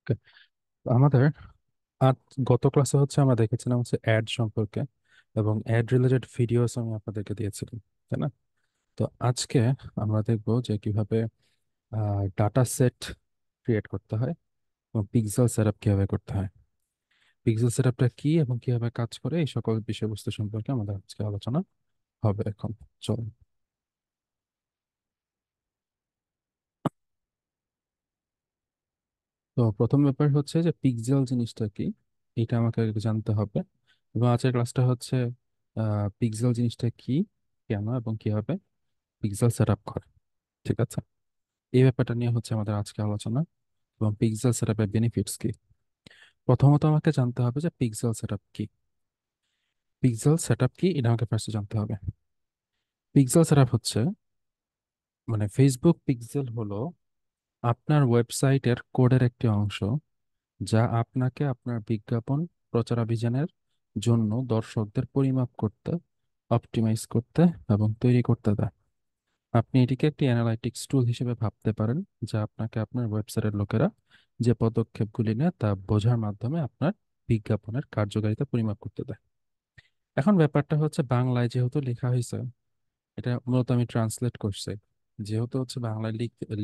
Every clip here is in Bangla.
Okay, আমাদের আজ গত ক্লাসে আমরা দেখেছিলাম অ্যাড সম্পর্কে এবং অ্যাড রিলেটেড ভিডিওস আমি আপনাদেরকে দিয়েছিলাম, তাই না? তো আজকে আমরা দেখবো যে কিভাবে ডাটা সেট ক্রিয়েট করতে হয় এবং পিক্সেল সেটআপ কিভাবে করতে হয়। পিক্সেল সেটআপটা কি এবং কিভাবে কাজ করে এই সকল বিষয়বস্তু সম্পর্কে আমাদের আজকে আলোচনা হবে। এখন চলুন। তো প্রথম ব্যাপার হচ্ছে যে পিক্সেল জিনিসটা কি, এটা আমাকে আগে জানতে হবে। এবং আজকের ক্লাসটা হচ্ছে পিক্সেল জিনিসটা কি, কেন এবং কিভাবে পিক্সেল সেট আপ করে। ঠিক আছে, এই ব্যাপারটা নিয়ে আমাদের আজকে আলোচনা এবং পিক্সেল সেট আপের বেনিফিটস কি। প্রথমত আমাকে জানতে হবে যে পিক্সেল সেট আপ কি। পিক্সেল সেট আপ কি এটা আমাকে ফার্স্টে জানতে হবে। পিক্সেল সেট আপ হচ্ছে ফেসবুক পিক্সেল হলো আপনার ওয়েবসাইটের কোডের একটি অংশ, যা আপনাকে আপনার বিজ্ঞাপন প্রচারাভিযানের জন্য দর্শকদের পরিমাপ করতে, অপটিমাইজ করতে এবং তৈরি করতে দেয়। আপনি এটিকে একটি অ্যানালাইটিক্স টুল হিসেবে ভাবতে পারেন, যা আপনাকে আপনার ওয়েবসাইটের লোকেরা যে পদক্ষেপগুলি নেয় তা বোঝার মাধ্যমে আপনার বিজ্ঞাপনের কার্যকারিতা পরিমাপ করতে দেয়। এখন ব্যাপারটা হচ্ছে বাংলায় যেহেতু লেখা হয়েছে, এটা মূলত আমি ট্রান্সলেট করছি। যেহেতু বাংলায়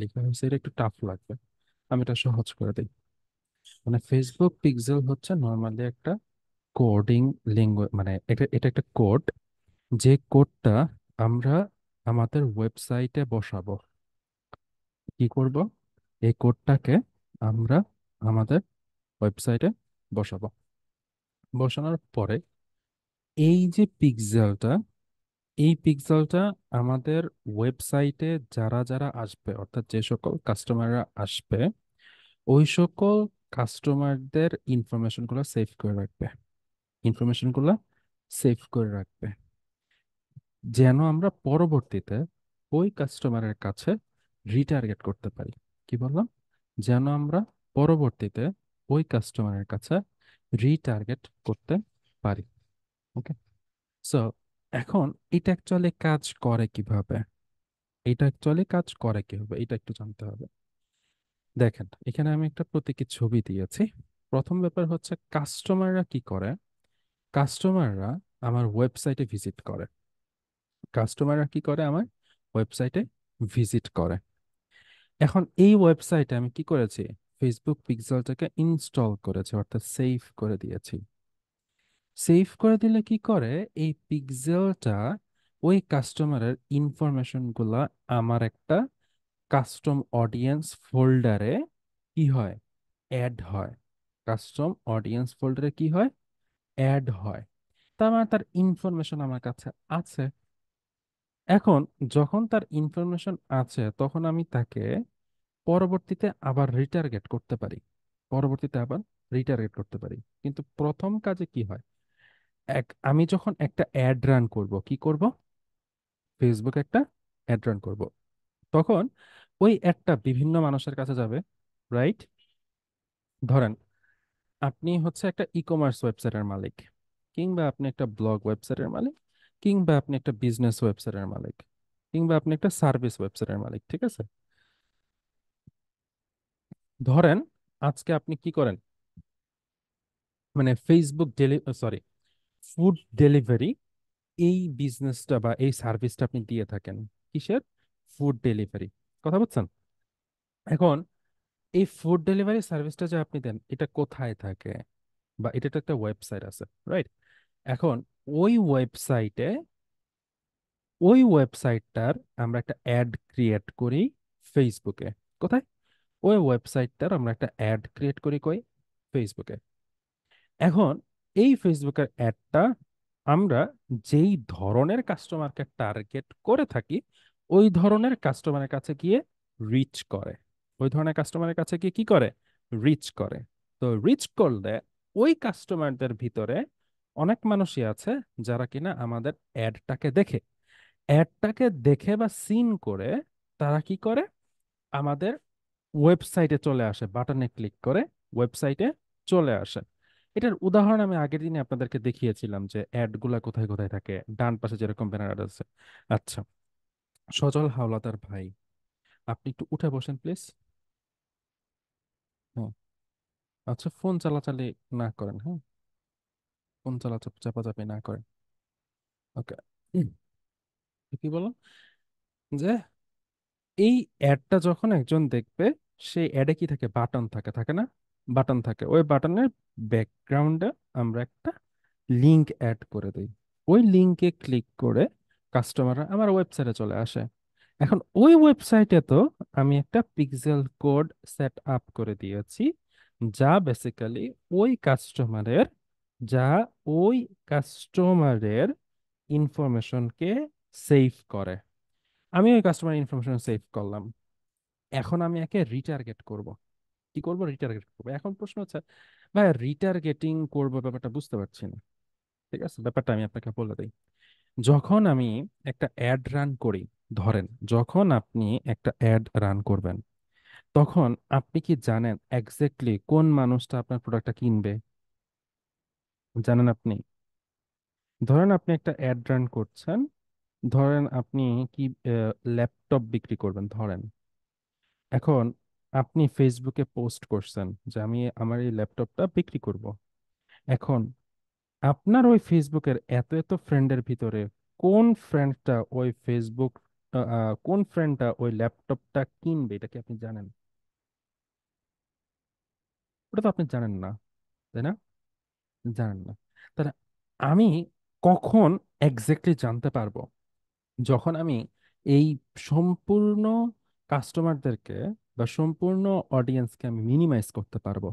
লেখা হয়েছে, এটা একটু টাফ লাগবে। আমি এটা সহজ করে দিই। ফেসবুক পিক্সেল হচ্ছে নর্মালি একটা কোডিং ল্যাঙ্গুয়েজ, এটা এটা একটা কোড, যে কোডটা আমরা আমাদের ওয়েবসাইটে বসাবো। কি করব? এই কোডটাকে আমরা আমাদের ওয়েবসাইটে বসাবো। বসানোর পরে এই যে পিক্সেলটা, এই পিক্সেলটা আমাদের ওয়েবসাইটে যারা যারা আসবে, অর্থাৎ যে সকল কাস্টমাররা আসবে, ওই সকল কাস্টমারদের ইনফরমেশনগুলো সেভ করে রাখবে। ইনফরমেশনগুলো সেভ করে রাখবে যেন আমরা পরবর্তীতে ওই কাস্টমারের কাছে রিটার্গেট করতে পারি। কি বললাম? যেন আমরা পরবর্তীতে ওই কাস্টমারের কাছে রিটার্গেট করতে পারি। ওকে, সো এখন এটা অ্যাকচুয়ালি কাজ করে কিভাবে, এটা একটু জানতে হবে। দেখেন, এখানে আমি একটা প্রতীকী ছবি দিয়েছি। প্রথম ব্যাপার হচ্ছে কাস্টমাররা কি করে। কাস্টমাররা আমার ওয়েবসাইটে ভিজিট করে। কাস্টমাররা কি করে? আমার ওয়েবসাইটে ভিজিট করে। এখন এই ওয়েবসাইটে আমি কি করেছি? ফেসবুক পিক্সেলটাকে ইনস্টল করেছি, অর্থাৎ সেভ করে দিয়েছি। সেভ করে দিলে কি করে? এই পিক্সেলটা ওই কাস্টমারের ইনফরমেশন গুলা আমার একটা কাস্টম অডিয়েন্স ফোল্ডারে কি হয়? অ্যাড হয়। কাস্টম অডিয়েন্স ফোল্ডারে কি হয়? অ্যাড হয়। তার মানে তার ইনফরমেশন আমার কাছে আছে। এখন যখন তার ইনফরমেশন আছে, তখন আমি তাকে পরবর্তীতে আবার রিটার্গেট করতে পারি। পরবর্তীতে আবার রিটার্গেট করতে পারি, কিন্তু প্রথম কাজে কি হয়? আমি যখন একটা অ্যাড রান করব, কি করব? ফেসবুকে একটা অ্যাড রান করব, তখন ওই অ্যাডটা বিভিন্ন মানুষের কাছে যাবে, রাইট? ধরেন আপনি একটা ই কমার্স ওয়েবসাইটের মালিক, কিংবা আপনি একটা ব্লগ ওয়েবসাইটের মালিক, কিংবা আপনি একটা বিজনেস ওয়েবসাইটের মালিক, কিংবা আপনি একটা সার্ভিস ওয়েবসাইটের মালিক। ঠিক আছে, ধরেন আজকে আপনি কি করেন? ফেসবুক সরি, ফুড ডেলিভারি, এই বিজনেসটা বা এই সার্ভিসটা আপনি দিয়ে থাকেন। কিসের? Food delivery. কথা বলছেন? এখন এই ফুড ডেলিভারি সার্ভিসটা যে আপনি দেন, এটা কোথায় থাকে? বা এটা তো একটা ওয়েবসাইট আছে, রাইট? এখন ওই ওয়েবসাইটে, ওই ওয়েবসাইটটার আমরা একটা অ্যাড ক্রিয়েট করি ফেসবুকে। কোথায়? ওই ওয়েবসাইটটার আমরা একটা অ্যাড ক্রিয়েট করি কই? ফেসবুকে। এখন এই ফেসবুকের অ্যাডটা আমরা যেই ধরনের কাস্টমারকে টার্গেট করে থাকি, ওই ধরনের কাস্টমারের কাছে গিয়ে রিচ করে। ওই ধরনের কাস্টমারের কাছে গিয়ে কি করে? রিচ করে। তো রিচ করলে ওই কাস্টমারদের ভিতরে অনেক মানুষই আছে যারা কিনা আমাদের অ্যাডটাকে দেখে। অ্যাডটাকে দেখে বা সিন করে তারা কি করে? আমাদের ওয়েবসাইটে চলে আসে, বাটনে ক্লিক করে ওয়েবসাইটে চলে আসে। এটার উদাহরণ আমি আগের দিনে আপনাদেরকে দেখিয়েছিলাম যে অ্যাড গুলা কোথায় কোথায় থাকে, ডান পাশে যেরকম ব্যানার আছে। আচ্ছা, সজল হাওলাদার ভাই, আপনি একটু উঠে বসেন প্লিজ। হ্যাঁ, আচ্ছা, ফোন চালাচালি না করেন, হ্যাঁ? ফোন চাপাচাপি না করেন। ওকে। কি বলো যে এই অ্যাডটা যখন একজন দেখবে, সেই অ্যাডে কি থাকে, বাটন থাকে, থাকে না? বাটন থাকে, ওই বাটনের ব্যাকগ্রাউন্ডে আমরা একটা লিংক অ্যাড করে দিই। ওই লিংকে ক্লিক করে কাস্টমাররা আমার ওয়েবসাইটে চলে আসে। এখন ওই ওয়েবসাইটে তো আমি একটা পিক্সেল কোড সেট আপ করে দিয়েছি, যা বেসিক্যালি ওই কাস্টমারের যা ওই কাস্টমারের ইনফরমেশনকে সেভ করে। আমি ওই কাস্টমার ইনফরমেশন সেভ করলাম। এখন আমি একে রিটার্গেট করব। কি করব? রিটার্গেট করব। এখন প্রশ্ন হচ্ছে, ভাই রিটার্গেটিং করবো ব্যাপারটা বুঝতে পারছি না। ঠিক আছে, ব্যাপারটা আমি আপনাকে বলে দিই। যখন আমি একটা অ্যাড রান করি, ধরেন যখন আপনি একটা অ্যাড রান করবেন, তখন আপনি কি জানেন এক্স্যাক্টলি কোন মানুষটা আপনার প্রোডাক্টটা কিনবে? জানেন আপনি? ধরেন আপনি একটা অ্যাড রান করছেন, ধরেন আপনি কি ল্যাপটপ বিক্রি করবেন ধরেন। এখন আপনি ফেসবুকে পোস্ট করছেন যে আমি আমার এই ল্যাপটপটা বিক্রি করব। এখন আপনার ওই ফেসবুকের এত এত ফ্রেন্ডের ভিতরে কোন ফ্রেন্ডটা ওই ফেসবুক কোন ফ্রেন্ডটা ওই ল্যাপটপটা কিনবে, এটা কি আপনি জানেন? ওটা তো আপনি জানেন না, তাই না? জানেন না। তাহলে আমি কখন এক্স্যাক্টলি জানতে পারবো? যখন আমি এই সম্পূর্ণ কাস্টমারদেরকে বা সম্পূর্ণ অডিয়েন্সকে আমি মিনিমাইজ করতে পারবো।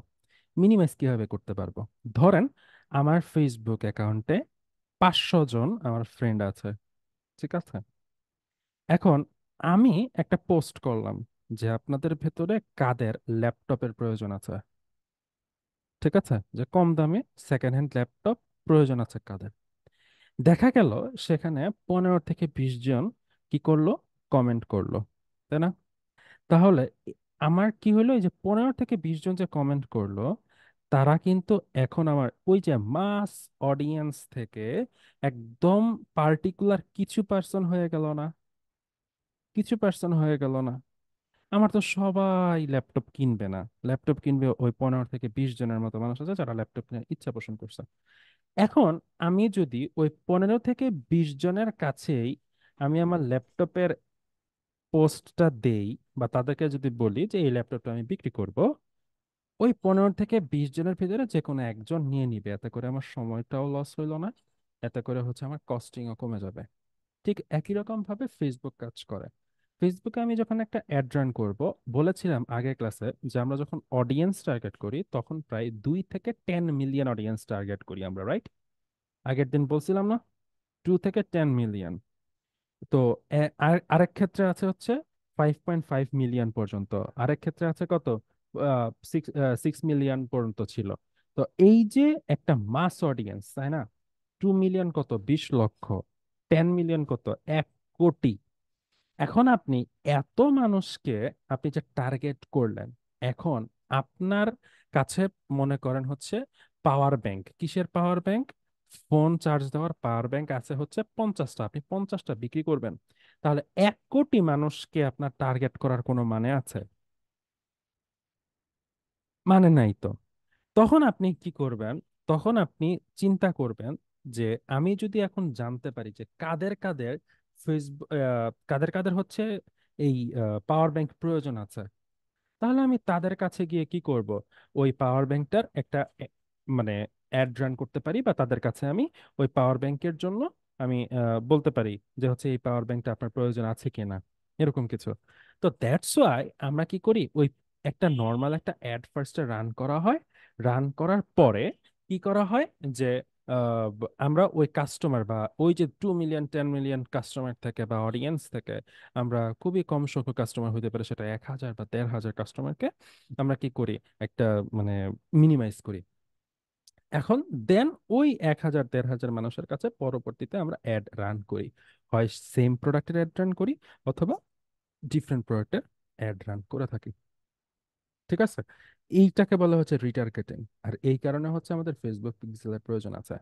মিনিমাইজ কিভাবে করতে পারবো? ধরেন আমার ফেসবুক অ্যাকাউন্টে 500 জন আমার ফ্রেন্ড আছে, ঠিক আছে? এখন আমি একটা পোস্ট করলাম যে আপনাদের ভেতরে কাদের ল্যাপটপের প্রয়োজন আছে, ঠিক আছে, যে কম দামে সেকেন্ড হ্যান্ড ল্যাপটপ প্রয়োজন আছে কাদের। দেখা গেল সেখানে 15 থেকে 20 জন কি করলো, কমেন্ট করলো, তাই না? তাহলে আমার কি হলো, এই যে 15 থেকে 20 জন যে কমেন্ট করলো, তারা কিন্তু এখন আমার ওই যে মাস অডিয়েন্স থেকে একদম পার্টিকুলার কিছু পার্সন হয়ে গেল না? কিছু পার্সন হয়ে গেল না? আমার তো সবাই ল্যাপটপ কিনবে না। ল্যাপটপ কিনবে ওই 15 থেকে 20 জনের মতো মানুষ আছে যারা ল্যাপটপ কেনার ইচ্ছা পোষণ করছে। এখন আমি যদি ওই 15 থেকে 20 জনের কাছেই আমি আমার ল্যাপটপের পোস্টটা দেই, বা তাদেরকে যদি বলি যে এই ল্যাপটপটা আমি বিক্রি করব, ওই 15 থেকে 20 জনের ভিতরে যে কোনো একজন নিয়ে নিবে। এতে করে আমার সময়টাও লস হইলো না, এতে করে হচ্ছে আমার কস্টিংও কমে যাবে। ঠিক একই রকম ভাবে ফেসবুক কাজ করে। ফেসবুকে আমি যখন একটা অ্যাড রান করব, বলেছিলাম আগের ক্লাসে যে আমরা যখন অডিয়েন্স টার্গেট করি তখন প্রায় 2 থেকে 10 মিলিয়ন অডিয়েন্স টার্গেট করি আমরা, রাইট? আগের দিন বলছিলাম না, 2 থেকে 10 মিলিয়ন। তো আরেক ক্ষেত্রে আছে হচ্ছে 5.5 মিলিয়ন পর্যন্ত। আরেক ক্ষেত্রে আছে কত, 6 মিলিয়ন পর্যন্ত ছিল। তো এই যে একটা মাস অডিয়েন্স, তাই না? 2 মিলিয়ন কত, 20 লক্ষ। 10 মিলিয়ন কত, 1 কোটি। এখন আপনি এত মানুষকে আপনি যে টার্গেট করলেন, এখন আপনার কাছে মনে করেন হচ্ছে পাওয়ার ব্যাংক, কিসের পাওয়ার ব্যাংক? ফোন চার্জ দেওয়ার পাওয়ার ব্যাংক আছে হচ্ছে 50টা, আপনি 50টা বিক্রি করবেন। তাহলে 1 কোটি মানুষকে আপনার টার্গেট করার কোনো মানে আছে? মানে নাই তো। তখন আপনি কি করবেন? তখন আপনি চিন্তা করবেন যে আমি যদি এখন জানতে পারি যে কাদের কাদের ফেসবুক, কাদের কাদের হচ্ছে এই পাওয়ার ব্যাংক প্রয়োজন আছে, তাহলে আমি তাদের কাছে গিয়ে কি করব, ওই পাওয়ার ব্যাংকটার একটা মানে অ্যাড রান করতে পারি, বা তাদের কাছে আমি ওই পাওয়ার ব্যাংকের জন্য আমি বলতে পারি যে হচ্ছে এই পাওয়ার ব্যাংকটা আপনার প্রয়োজন আছে কিনা, এরকম কিছু। তো দ্যাটস ওয়াই আমরা কি করি, ওই একটা নর্মাল একটা অ্যাড ফার্স্টে রান করা হয়। রান করার পরে কি করা হয় যে আমরা ওই কাস্টমার বা ওই যে 2 মিলিয়ন 10 মিলিয়ন কাস্টমার থেকে বা অডিয়েন্স থেকে আমরা খুবই কম সংখ্যক কাস্টমার হতে পারে, সেটা 1,000 বা 1,500 কাস্টমারকে আমরা কি করি, একটা মানে মিনিমাইজ করি। এখন দেন ওই 1,000 1,500 মানুষের কাছে পরবর্তীতে আমরা অ্যাড রান করি। হয় সেম প্রোডাক্টের অ্যাড রান করি, অথবা ডিফারেন্ট প্রোডাক্টের অ্যাড রান করে থাকি। ঠিক আছে? এইটাকে বলা হচ্ছে রিটার্গেটিং। আর এই কারণে হচ্ছে আমাদের ফেসবুক পিক্সেলের প্রয়োজন আছে।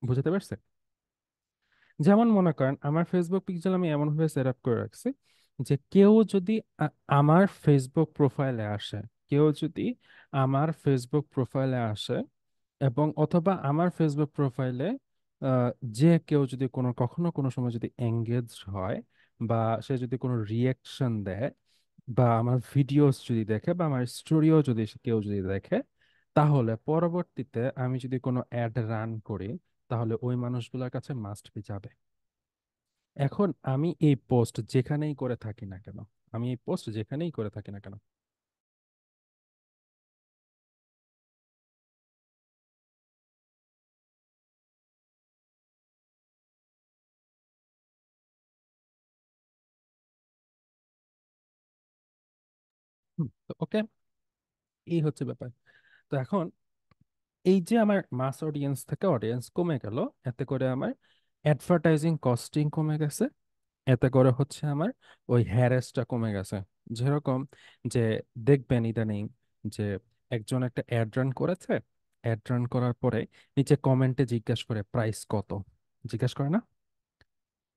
বুঝতে পারছে? যেমন মনে করেন আমার ফেসবুক পিক্সেল আমি এমনভাবে সেট আপ করে রাখছি যে কেউ যদি আমার ফেসবুক প্রোফাইলে আসে, কেউ যদি আমার ফেসবুক প্রোফাইলে আসে এবং অথবা আমার ফেসবুক প্রোফাইলে আহ, যে কেউ যদি কখনো কোনো সময় যদি এঙ্গেজ হয় বা সে যদি কোনো রিয়াকশন দেয় বা আমার ভিডিওস যদি দেখে বা আমার স্টোরিও যদি কেউ যদি দেখে, তাহলে পরবর্তীতে আমি যদি কোনো অ্যাড রান করি, তাহলে ওই মানুষগুলোর কাছে মাস্ট বি যাবে। এখন আমি এই পোস্ট যেখানেই করে থাকি না কেন, আমি এই পোস্ট যেখানেই করে থাকি না কেন। ওকে, এই হচ্ছে ব্যাপার। তো এখন এই যে আমার মাস অডিয়েন্স থেকে অডিয়েন্স কমে গেল, এতে করে আমার অ্যাডভার্টাইজিং কস্টিং কমে গেছে, এতে করে হচ্ছে আমার ওই হ্যারেসটা কমে গেছে। যেরকম যে দেখবেন ইদানিং যে একজন একটা অ্যাড রান করেছে, অ্যাড রান করার পরে নিচে কমেন্টে জিজ্ঞাসা করে প্রাইস কত, জিজ্ঞাসা করে না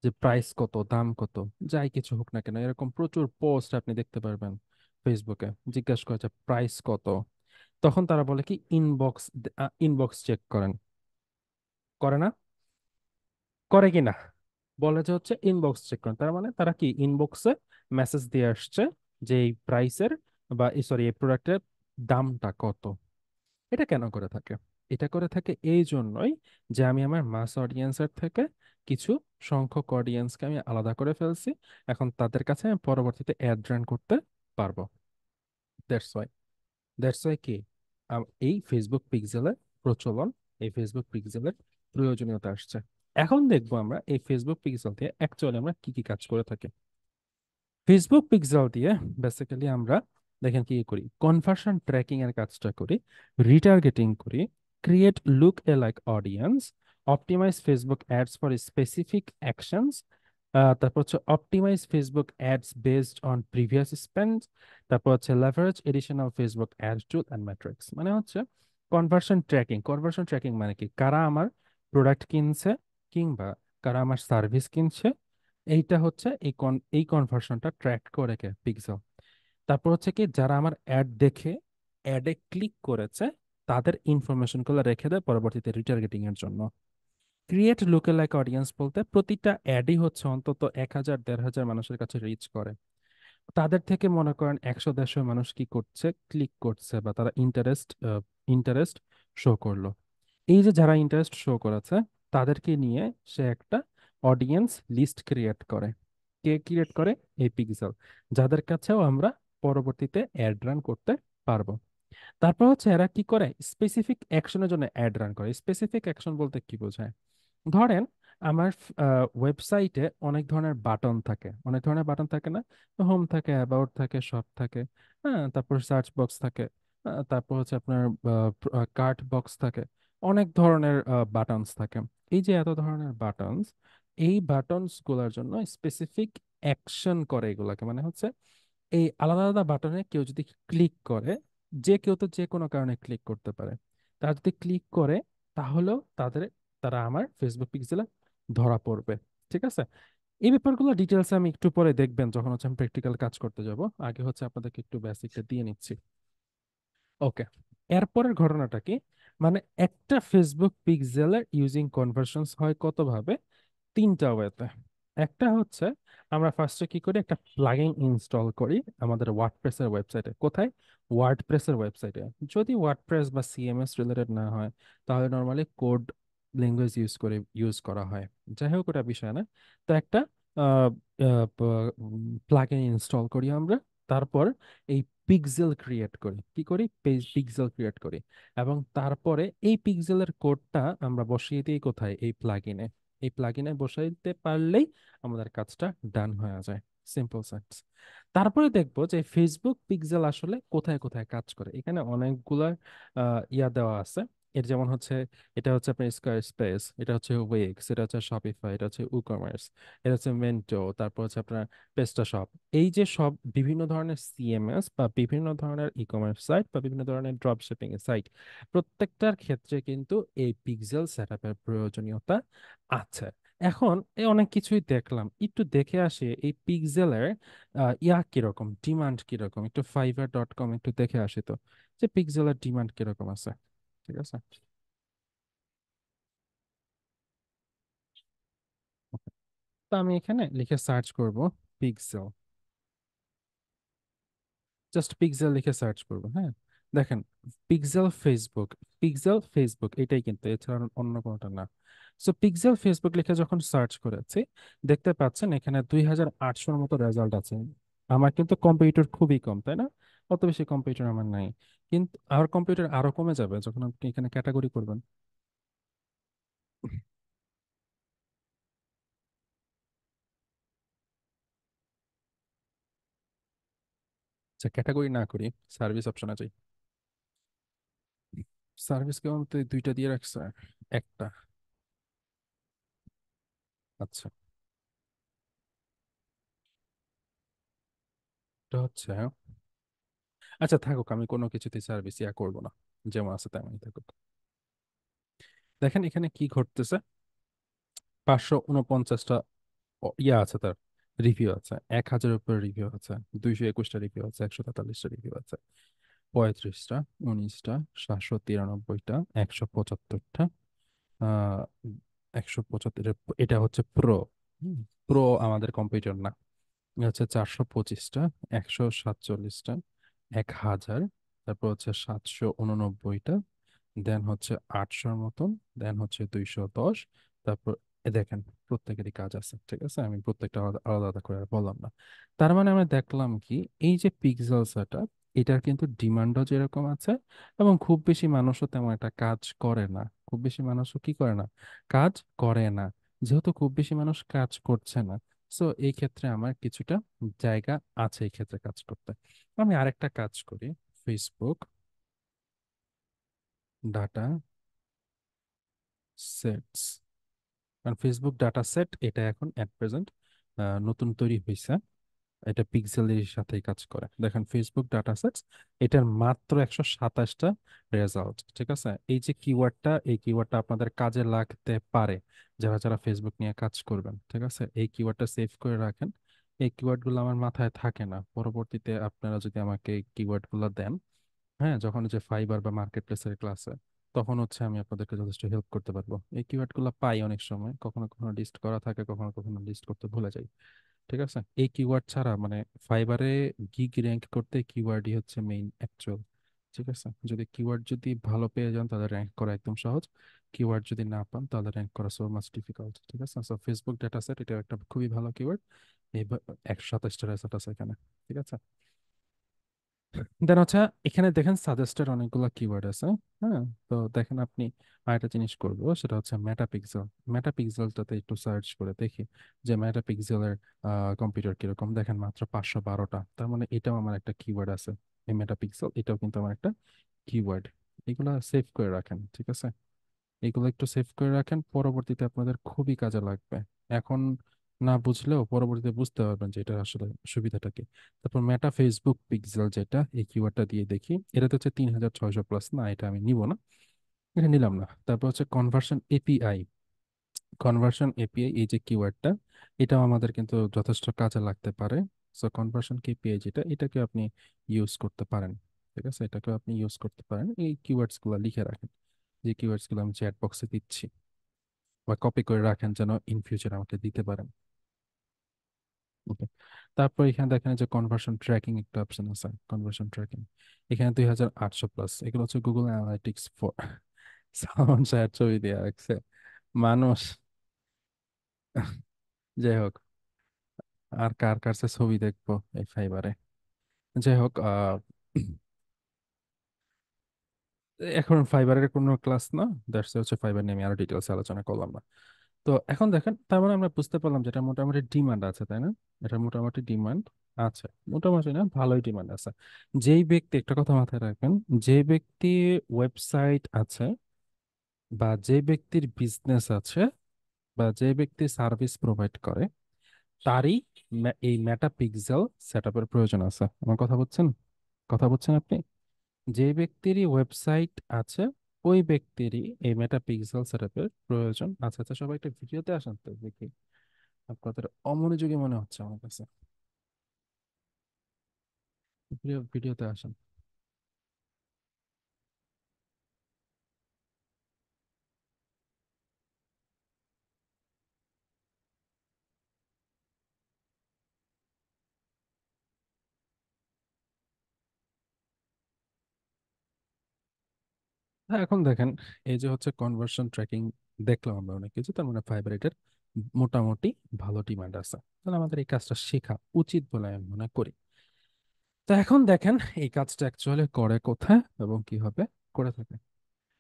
যে প্রাইস কত, দাম কত, যাই কিছু হোক না কেন, এরকম প্রচুর পোস্ট আপনি দেখতে পারবেন ফেসবুকে। জিজ্ঞাসা করে যে প্রাইস কত, তখন তারা বলে কি ইনবক্স, ইনবক্স চেক করেন, করে না, করে কি না, বলে যে হচ্ছে ইনবক্স চেক করেন। তার মানে তারা কি ইনবক্সে মেসেজ দিয়ে আসছে যে এই প্রাইসের বা সরি এই প্রোডাক্টের দামটা কত। এটা কেন করে থাকে? এটা করে থাকে এই জন্যই যে আমি আমার মাস অডিয়েন্সের থেকে কিছু সংখ্যক অডিয়েন্সকে আমি আলাদা করে ফেলছি। এখন তাদের কাছে আমি পরবর্তীতে অ্যাড রান করতে পারবো। দ্যাটস ওয়াই, দ্যাটস ওয়াই কি এই ফেসবুক পিক্সেলের প্রচলন, এই ফেসবুক পিক্সেলের প্রয়োজনীয়তা আসছে। এখন দেখবো আমরা এই ফেসবুক পিক্সেল দিয়ে অ্যাকচুয়ালি আমরা কি কি কাজ করে থাকি। ফেসবুক পিক্সেল দিয়ে বেসিক্যালি আমরা দেখেন কি করি, কনভার্সন ট্র্যাকিং এর কাজটা করি, রিটার্গেটিং করি, create lookalike audience, optimise Facebook ads for specific actions, তারপর হচ্ছে optimise Facebook ads based on previous spend, তারপর হচ্ছে leverage additional Facebook ad tool and metrics. মানে হচ্ছে কনভার্সন ট্র্যাকিং। কনভার্সন ট্র্যাকিং মানে কি, কারা আমার প্রোডাক্ট কিনছে কিংবা কারা আমার সার্ভিস কিনছে, এইটা হচ্ছে এই কনভার্সনটা ট্র্যাক করে কে পিক্সেল। তারপর হচ্ছে কি যারা আমার অ্যাড দেখে অ্যাডে ক্লিক করেছে, তাদের ইনফরমেশন গুলো রেখে দেয় পরবর্তীতে রিটার্গেটিং এর জন্য। ক্রিয়েট লুকেলাইক অডিয়েন্স বলতে প্রতিটা অ্যাডই হচ্ছে অন্তত 1,000 1,500 মানুষের কাছে রিচ করে। তাদের থেকে মনে করেন 100 150 মানুষ কি করছে, ক্লিক করছে বা তারা ইন্টারেস্ট শো করলো। এই যে যারা ইন্টারেস্ট শো করেছে, তাদেরকে নিয়ে সে একটা অডিয়েন্স লিস্ট ক্রিয়েট করে। কে ক্রিয়েট করে? এই পিক্সেল, যাদের কাছেও আমরা পরবর্তীতে অ্যাড রান করতে পারবো। তারপর হচ্ছে এরা কি করে, স্পেসিফিক অ্যাকশনের জন্য অ্যাড রান করে। স্পেসিফিক অ্যাকশন বলতে কি বোঝায়? ধরেন আমার ওয়েবসাইটে অনেক ধরনের বাটন থাকে, অনেক ধরনের বাটন থাকে না? হোম থাকে, অ্যাবাউট থাকে, শপ থাকে, হ্যাঁ, তারপর সার্চ বক্স থাকে, তারপর হচ্ছে আপনার কার্ট বক্স থাকে, অনেক ধরনের বাটনস থাকে। এই যে এত ধরনের বাটনস, এই বাটনস গুলোর জন্য স্পেসিফিক অ্যাকশন করে এগুলাকে, মানে হচ্ছে এই আলাদা আলাদা বাটনে কেউ যদি ক্লিক করে, যে কেউ তো যে কোনো কারণে ক্লিক করতে পারে, তারা যদি ক্লিক করে তাহলেও তারা আমার ফেসবুক পিক্সেলে ধরা পড়বে। ঠিক আছে, এই ব্যাপারগুলো ডিটেলস আমি একটু পরে দেখবেন যখন হচ্ছে আমি প্র্যাকটিক্যাল কাজ করতে যাব। আগে হচ্ছে আপনাদেরকে একটু বেসিকটা দিয়ে নিচ্ছি। ওকে, এরপরের ঘটনাটা কি, মানে একটা ফেসবুক পিক্সেলের ইউজিং কনভার্সনস হয় কত ভাবে, তিনটা ওয়েতে। একটা হচ্ছে আমরা ফার্স্টে কি করি, একটা প্লাগইন ইনস্টল করি আমাদের ওয়ার্ডপ্রেসের ওয়েবসাইটে। কোথায়? ওয়ার্ডপ্রেসের ওয়েবসাইটে। যদি ওয়ার্ডপ্রেস বা সিএমএস রিলেটেড না হয়, তাহলে নর্মালি কোড ল্যাঙ্গুয়েজ ইউজ করা হয়। যাই হোক, ওটা বিষয় না। তো একটা প্লাগইন ইনস্টল করি আমরা। তারপর এই পিক্সেল ক্রিয়েট করি, কি করি, পিক্সেল ক্রিয়েট করি। এবং তারপরে এই পিক্সেলের কোডটা আমরা বসিয়ে দিই কোথায়, এই প্লাগইনে। এই প্লাগইনে বসাই দিতে পারলেই আমাদের কাজটা ডান হয়ে যায়। Simple sense. তারপরে দেখবো যে ফেসবুক পিক্সেল আসলে কোথায় কোথায় কাজ করে। এখানে অনেকগুলা ইয়া দেওয়া আছে। এর যেমন হচ্ছে, এটা হচ্ছে আপনার স্কোয়ার স্পেস, এটা হচ্ছে ওয়েক্স, এটা হচ্ছে শপিফাই, এটা হচ্ছে উকমার্স, এটা হচ্ছে মেন্টো, তারপর হচ্ছে আপনার পেস্টাশপ। এই যে সব বিভিন্ন ধরনের সিএমএস বা বিভিন্ন ধরনের ই কমার্স সাইট বা বিভিন্ন ধরনের ড্রপ শিপিং এর সাইট, প্রত্যেকটার ক্ষেত্রে কিন্তু এই পিক্সেল সেটআপের প্রয়োজনীয়তা আছে। এখন এই অনেক কিছুই দেখলাম, একটু দেখে আসি এই পিক্সেলের ইয়া কিরকম, ডিমান্ড কিরকম, একটু fiverr.com একটু দেখে আসি তো, যে পিক্সেলের ডিমান্ড কিরকম আছে। ঠিক আছে, তো আমি এখানে লিখে সার্চ করব পিক্সেল, জাস্ট পিক্সেল লিখে সার্চ করব। হ্যাঁ, দেখেন, পিক্সেল ফেসবুক, পিক্সেল ফেসবুক এটাই, কিন্তু এছাড়া অন্য কোনোটা না। সো পিক্সেল ফেসবুক লিখে যখন সার্চ করেছি, দেখতে পাচ্ছেন এখানে 2800-র মতো রেজাল্ট আছে। আমার কিন্তু কম্পিউটার খুবই কম, তাই না? অত বেশি কম্পিউটার আমার নাই, কিন্তু আর কম্পিউটার আরো কমে যাবে যখন আপনি এখানে ক্যাটাগরি করবেন। আচ্ছা, ক্যাটাগরি না করি, সার্ভিস অপশনে যাই। সার্ভিস কেমন তো দুইটা দিয়ে রাখছে, একটা। আচ্ছা, এটা হচ্ছে, আচ্ছা থাকুক, আমি কোনো কিছুতেই সার্ভিস ইয়া করবো না, যেমন আছে তেমনই থাকুক। দেখেন এখানে কি ঘটতেছে, 549টা ইয়া আছে তার, রিভিউ আছে, 1000-এর উপর রিভিউ আছে, 221টা রিভিউ আছে, 143টা রিভিউ আছে, 35টা, 19টা, 793টা, 175টা, আহ 175, এটা হচ্ছে প্রো। প্রো আমাদের কম্পিউটার না। এটা হচ্ছে 425টা, 147টা, 1000, তারপর হচ্ছে 789টা, দেন হচ্ছে 800-র মতন, দেন হচ্ছে 210। তারপর দেখেন প্রত্যেকেরই কাজ আছে, ঠিক আছে, আমি প্রত্যেকটা আলাদা আলাদা আলাদা করে আর বললাম না। তার মানে আমরা দেখলাম কি, এই যে পিক্সেল সেটআপ, এটার কিন্তু ডিমান্ডও যেরকম আছে, এবং খুব বেশি মানুষও তেমন একটা কাজ করে না। খুব বেশি মানুষও কি করে না, কাজ করে না। যেহেতু খুব বেশি মানুষ কাজ করছে না, সো এই ক্ষেত্রে আমার কিছুটা জায়গা আছে এই ক্ষেত্রে কাজ করতে। আমি আরেকটা কাজ করি, ফেসবুক ডাটা সেটস। কারণ ফেসবুক ডাটা সেট এটা এখন এট প্রেজেন্ট নতুন তৈরি হয়েছে, এটা পিক্সেলের সাথেই কাজ করে। দেখেন ফেসবুক ডাটা সেটস, এটার মাত্র 127টা রেজাল্ট। ঠিক আছে, এই যে কিওয়ার্ডটা, এই কিওয়ার্ডটা আপনাদের কাজে লাগতে পারে, যারা যারা ফেসবুক নিয়ে কাজ করবেন। ঠিক আছে, এই কিওয়ার্ডটা সেভ করে রাখেন। এই কিওয়ার্ডগুলো আমার মাথায় থাকে না, পরবর্তীতে আপনারা যদি আমাকে এই কিওয়ার্ডগুলো দেন, হ্যাঁ, যখন যে ফাইবার বা মার্কেট প্লেসের ক্লাসে, তখন হচ্ছে আমি আপনাদেরকে যথেষ্ট হেল্প করতে পারবো। এই কিওয়ার্ডগুলো পাই অনেক সময়, কখনো কখনো লিস্ট করা থাকে, কখনো কখনো লিস্ট করতে ভুলে যাই। ঠিক আছে, এই কিওয়ার্ড ছাড়া মানে ফাইবারে গিগ র্যাঙ্ক করতে কিওয়ার্ডই হচ্ছে মেইন অ্যাকচুয়াল। ঠিক আছে, যদি কিওয়ার্ড যদি ভালো পেয়ে যান তাহলে র্যাঙ্ক করা একদম সহজ, কিওয়ার্ড যদি না পান তাহলে র্যাঙ্ক করা সো মাচ ডিফিকাল্ট। ঠিক আছে, সো ফেসবুক ডেটা সেট এটা একটা খুবই ভালো কিওয়ার্ড। এই 127টা রেজাল্ট আছে এখানে। ঠিক আছে, দেন হচ্ছে এখানে দেখেন সাজেস্টেড অনেকগুলো কিওয়ার্ড আছে। হ্যাঁ, তো দেখেন আপনি আরেকটা জিনিস করবো, সেটা হচ্ছে মেটাপিক্সেল। মেটাপিক্সেলটাতে একটু সার্চ করে দেখি যে মেটাপিক্সেলের কম্পিউটার কিরকম। দেখেন মাত্র 512টা, তার মানে এটাও আমার একটা কিওয়ার্ড আছে। এই মেটাপিক্সেল এটাও কিন্তু আমার একটা কিওয়ার্ড। এগুলা সেভ করে রাখেন, ঠিক আছে, এগুলো একটু সেভ করে রাখেন, পরবর্তীতে আপনাদের খুবই কাজে লাগবে। এখন না বুঝলেও পরবর্তীতে বুঝতে পারবেন যে এটা আসলে সুবিধাটা কি। তারপর মেটা ফেসবুক পিক্সেল, যেটা এই কিওয়ার্ডটা দিয়ে দেখি, এটাতে হচ্ছে 3600 প্লাস, না এটা আমি নিব না, এটা নিলাম না। তারপর হচ্ছে কনভার্সন এপিআই, কনভার্সন এপিআই এই যে কিওয়ার্ডটা, এটাও আমাদের কিন্তু যথেষ্ট কাজে লাগতে পারে। সো কনভার্সন কেপিআই যেটা, এটাকে আপনি ইউজ করতে পারেন। ঠিক আছে, এটাকে আপনি ইউজ করতে পারেন, এই কিওয়ার্ডস গুলো লিখে রাখেন, যে কিওয়ার্ডস গুলো আমি চ্যাট বক্সে দিচ্ছি, বা কপি করে রাখেন যেন ইন ফিউচার আমাকে দিতে পারেন। ওকে, তারপর এখানে দেখেন যে কনভার্সন ট্র্যাকিং একটা অপশন আছে, কনভার্সন ট্র্যাকিং, এখানে 2800 প্লাস, এগুলো হচ্ছে Google analytics for. Sound sir ছবি দিয়ে রাখছে মানুষ। যাই হোক, আর কার কাছে ছবি দেখবো এই ফাইবারে। যাই হোক, এখন ফাইবারের কোনো ক্লাস না, দ্যাটস হচ্ছে ফাইবার নিয়ে আমি আরো ডিটেলস আলোচনা করলাম না। তো এখন দেখেন, তার মানে আমরা বুঝতে পারলাম যেটা মোটামুটি ডিমান্ড আছে, তাই না? এটা মোটামুটি ডিমান্ড আছে, মোটামুটি না ভালোই ডিমান্ড আছে। যেই ব্যক্তি, একটা কথা মাথায় রাখবেন, যে ব্যক্তি ওয়েবসাইট আছে, বা যে ব্যক্তির বিজনেস আছে, বা যে ব্যক্তি সার্ভিস প্রোভাইড করে, তারই এই মেটা পিক্সেল সেট আপের প্রয়োজন আছে। আমার কথা বুঝছেন? কথা বুঝছেন আপনি? যে ব্যক্তিরই ওয়েবসাইট আছে, ওই ব্যক্তিরই এই মেটা পিক্সেল সেটআপের প্রয়োজন। আচ্ছা আচ্ছা, সবাই একটা ভিডিওতে আসেন তো দেখি। আপনাদের অমনোযোগী মনে হচ্ছে আমার কাছে। ভিডিওতে আসেন। হ্যাঁ, এখন দেখেন, এই যে হচ্ছে কনভার্সন ট্র্যাকিং দেখলাম আমরা অনেক কিছু, তার মানে ফাইবার এটার মোটামুটি ভালো ডিমান্ড আছে। তাহলে আমাদের এই কাজটা শেখা উচিত বলে আমি মনে করি। তো এখন দেখেন এই কাজটা অ্যাকচুয়ালি করে কোথায় এবং কিভাবে করে থাকে।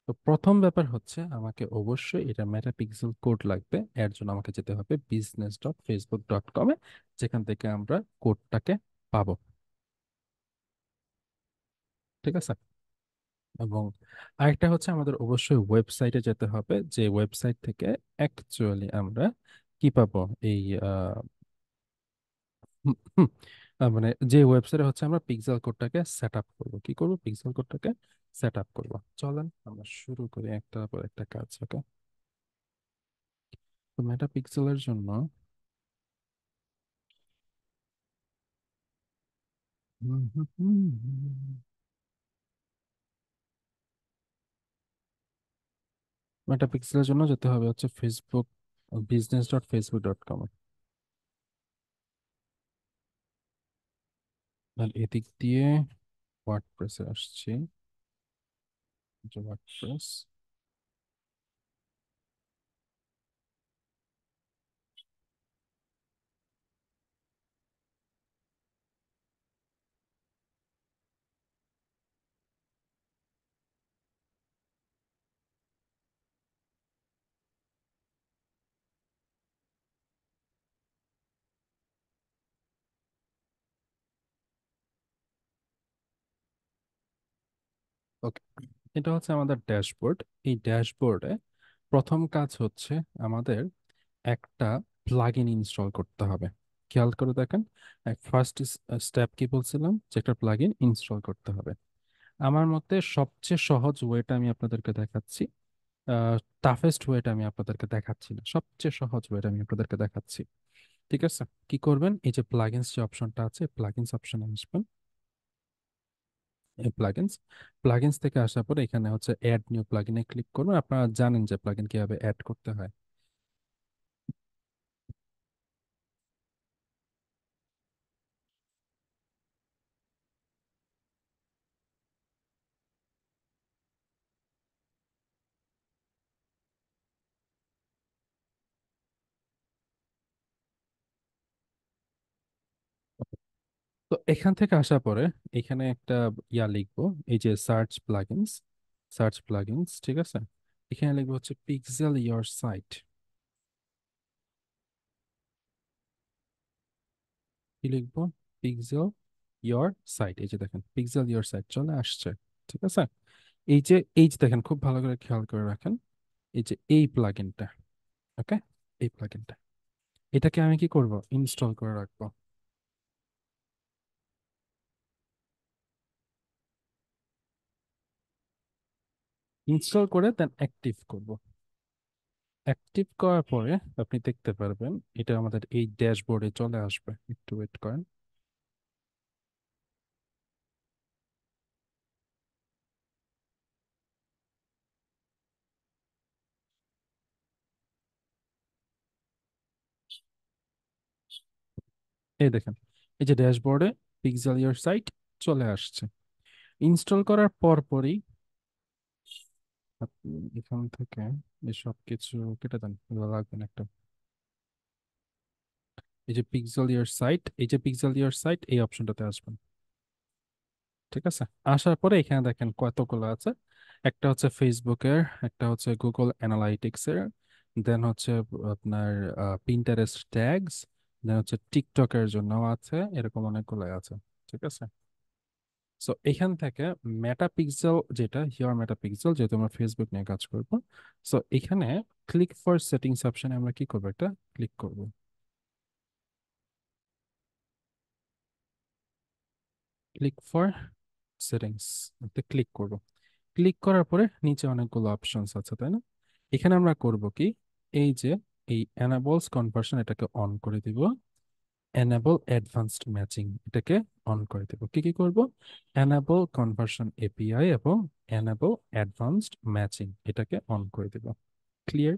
তো প্রথম ব্যাপার হচ্ছে আমাকে অবশ্যই এটা মেটাপিক্সেল কোড লাগবে। এর জন্য আমাকে যেতে হবে business.facebook.com-এ, যেখান থেকে আমরা কোডটাকে পাবো। ঠিক আছে। এবং আরেকটা হচ্ছে আমাদের অবশ্যই ওয়েবসাইটে যেতে হবে, যে ওয়েবসাইট থেকে অ্যাকচুয়ালি আমরা কি পাবো, এই আহ, হুম, হুম, মানে যে ওয়েবসাইটে হচ্ছে আমরা পিক্সেল কোডটাকে সেট আপ করবো। কি করবো? পিক্সেল কোডটাকে সেট আপ করবো। চলেন আমরা শুরু করি একটার পর একটা কাজ। ওকে। তো মেটা পিক্সেলের জন্য মেটা পিক্সেলের জন্য যেতে হবে হচ্ছে ফেসবুক, business.facebook.com। তাহলে এদিক দিয়ে ওয়ার্ডপ্রেসে আসছি। ওয়ার্ডপ্রেস। ওকে, এটা হচ্ছে আমাদের ড্যাশবোর্ড। এই ড্যাশবোর্ডে প্রথম কাজ হচ্ছে আমাদের একটা প্লাগইন ইনস্টল করতে হবে। খেয়াল করে দেখেন, ফার্স্ট স্টেপ কি বলছিলাম, যে একটা প্লাগইন ইনস্টল করতে হবে। আমার মতে সবচেয়ে সহজ ওয়েটা আমি আপনাদেরকে দেখাচ্ছি, টাফেস্ট ওয়েটা আমি আপনাদেরকে দেখাচ্ছি না, সবচেয়ে সহজ ওয়েটা আমি আপনাদেরকে দেখাচ্ছি। ঠিক আছে। কি করবেন, এই যে প্লাগইনস যে অপশনটা আছে, প্লাগইনস অপশনে আসবেন। এই প্লাগইনস, প্লাগইনস থেকে আসার পরে এখানে হচ্ছে অ্যাড নিউ প্লাগইনে ক্লিক করবেন। আপনারা জানেন যে প্লাগইন কিভাবে অ্যাড করতে হয়। তো এখান থেকে আসার পরে এখানে একটা লিখবো, এই যে সার্চ প্লাগইনস, সার্চ প্লাগইনস, ঠিক আছে। এখানে লিখবো হচ্ছে পিক্সেল ইয়োর সাইট। কি লিখবো? Pixel your site. এই যে দেখেন পিক্সেল ইয়োর সাইট চলে আসছে। ঠিক আছে। এই যে দেখেন, খুব ভালো করে খেয়াল করে রাখেন, এই যে এই প্লাগইনটা। ওকে। এই প্লাগইনটা, এটাকে আমি কি করব? ইনস্টল করে রাখবো। ইনস্টল করে দেন অ্যাক্টিভ করব। অ্যাক্টিভ করার পরে আপনি দেখতে পারবেন এটা আমাদের এই ড্যাশবোর্ডে চলে আসবে। একটু ওয়েট করেন। এই দেখেন, এই যে ড্যাশবোর্ডে পিক্সেল ইয়োর সাইট চলে আসছে। ইনস্টল করার পরই আপনি এখান থেকে এই সব কিছু কেটে দেন, এগুলো লাগবে না একটা। এই যে পিক্সেল ইয়োর সাইট, এই যে পিক্সেল ইয়োর সাইট, এই অপশনটাতে আসবেন। ঠিক আছে। আসার পরে এখানে দেখেন কতগুলো আছে। একটা হচ্ছে ফেসবুকের, একটা হচ্ছে গুগল অ্যানালাইটিক্স এর, দেন হচ্ছে আপনার পিন্টারেস্ট ট্যাগস, দেন হচ্ছে টিকটকের জন্য আছে, এরকম অনেকগুলো আছে। ঠিক আছে। সো এখান থেকে মেটা পিক্সেল, যেটা হিয়ার মেটা পিক্সেল, যেহেতু আমরা ফেসবুক নিয়ে কাজ করব, সো এখানে ক্লিক ফর সেটিংস অপশনে আমরা কি করবো, একটা ক্লিক করব। ক্লিক ফর সেটিংস ক্লিক করব। ক্লিক করার পরে নিচে অনেকগুলো অপশনস আছে, তাই না? এখানে আমরা করব কি, এই যে এই এনাবলস কনভার্সন এটাকে অন করে দিব, এনেবল অ্যাডভান্সড ম্যাচিং এটাকে অন করে দেব। কি কি করব? এনেবল কনভার্সন এপিআই এবং এনেবল অ্যাডভান্সড ম্যাচিং এটাকে অন করে দেব। ক্লিয়ার?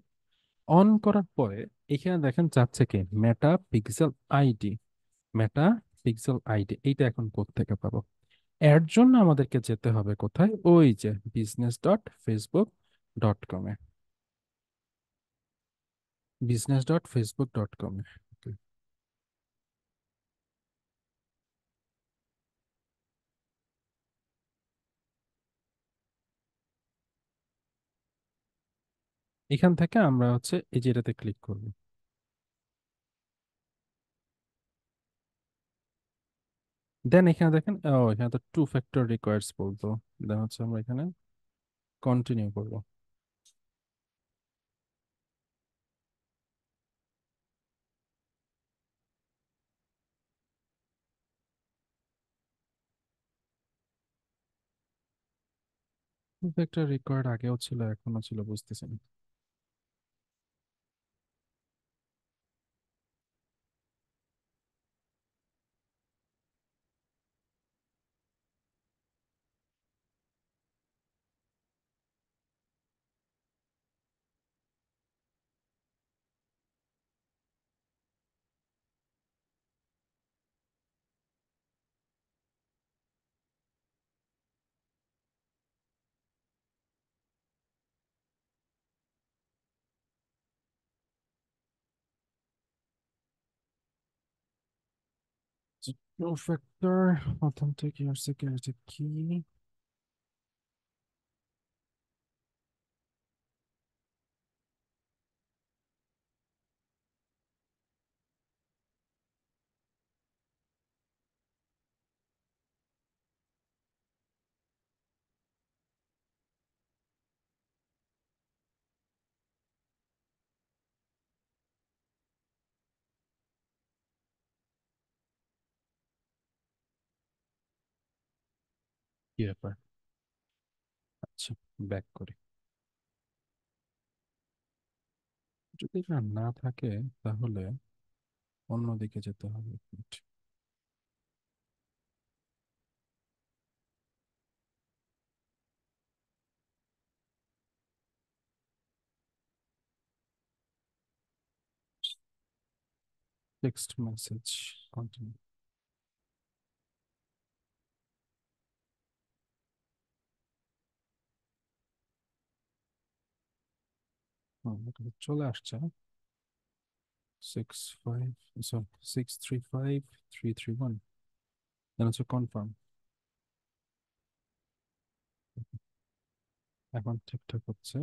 অন করার পরে এখানে দেখেন চাচ্ছে কি মেটা পিক্সেল আইডি। মেটা পিক্সেল আইডি এইটা এখন কোত্থেকে পাবো? এর জন্য আমাদেরকে যেতে হবে কোথায়? ওই যে business.facebook.com এ। business.facebook.com এ। Okay. এখান থেকে আমরা হচ্ছে এই যে এটাতে ক্লিক করব। দেন এখানে দেখেন, ও এখানে তো টু ফ্যাক্টর রিকোয়ার্ডস বলতো। দেন হচ্ছে আমরা এখানে কন্টিনিউ করব। টু ফ্যাক্টর রিকোয়ার্ড আগেও ছিল, এখনো ছিল, বুঝতেছি না। টু ফ্যাক্টর অথেন্টিকেশন সিকিউরিটি কি? কি ব্যাপার? আচ্ছা, ব্যাক করি। যদি এটা না থাকে তাহলে অন্যদিকে যেতে হবে। এক মিনিট। Text message continue. এটা তো চলে আসছে। 65, সরি, 635,331। দেন হচ্ছে কনফার্ম। এখন ঠিকঠাক হচ্ছে।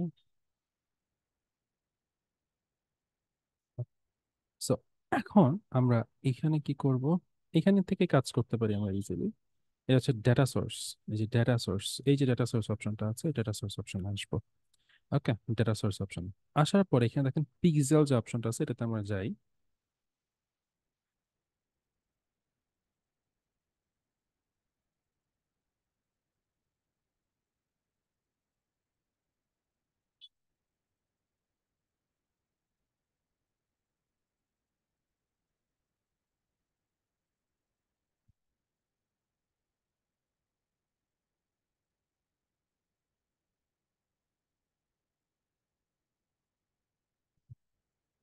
সো এখন আমরা এখানে কি করব? এখানে থেকে কাজ করতে পারি আমরা ইজিলি। এটা হচ্ছে ডেটা সোর্স। এই যে ডেটা সোর্স, এই যে ডেটা সোর্স অপশনটা আছে, ডেটা সোর্স অপশনে আসবো। ওকে, ডেটা সোর্স অপশন আসার পরে এখানে দেখেন পিক্সেল যে অপশনটা আছে এটাতে আমরা যাই।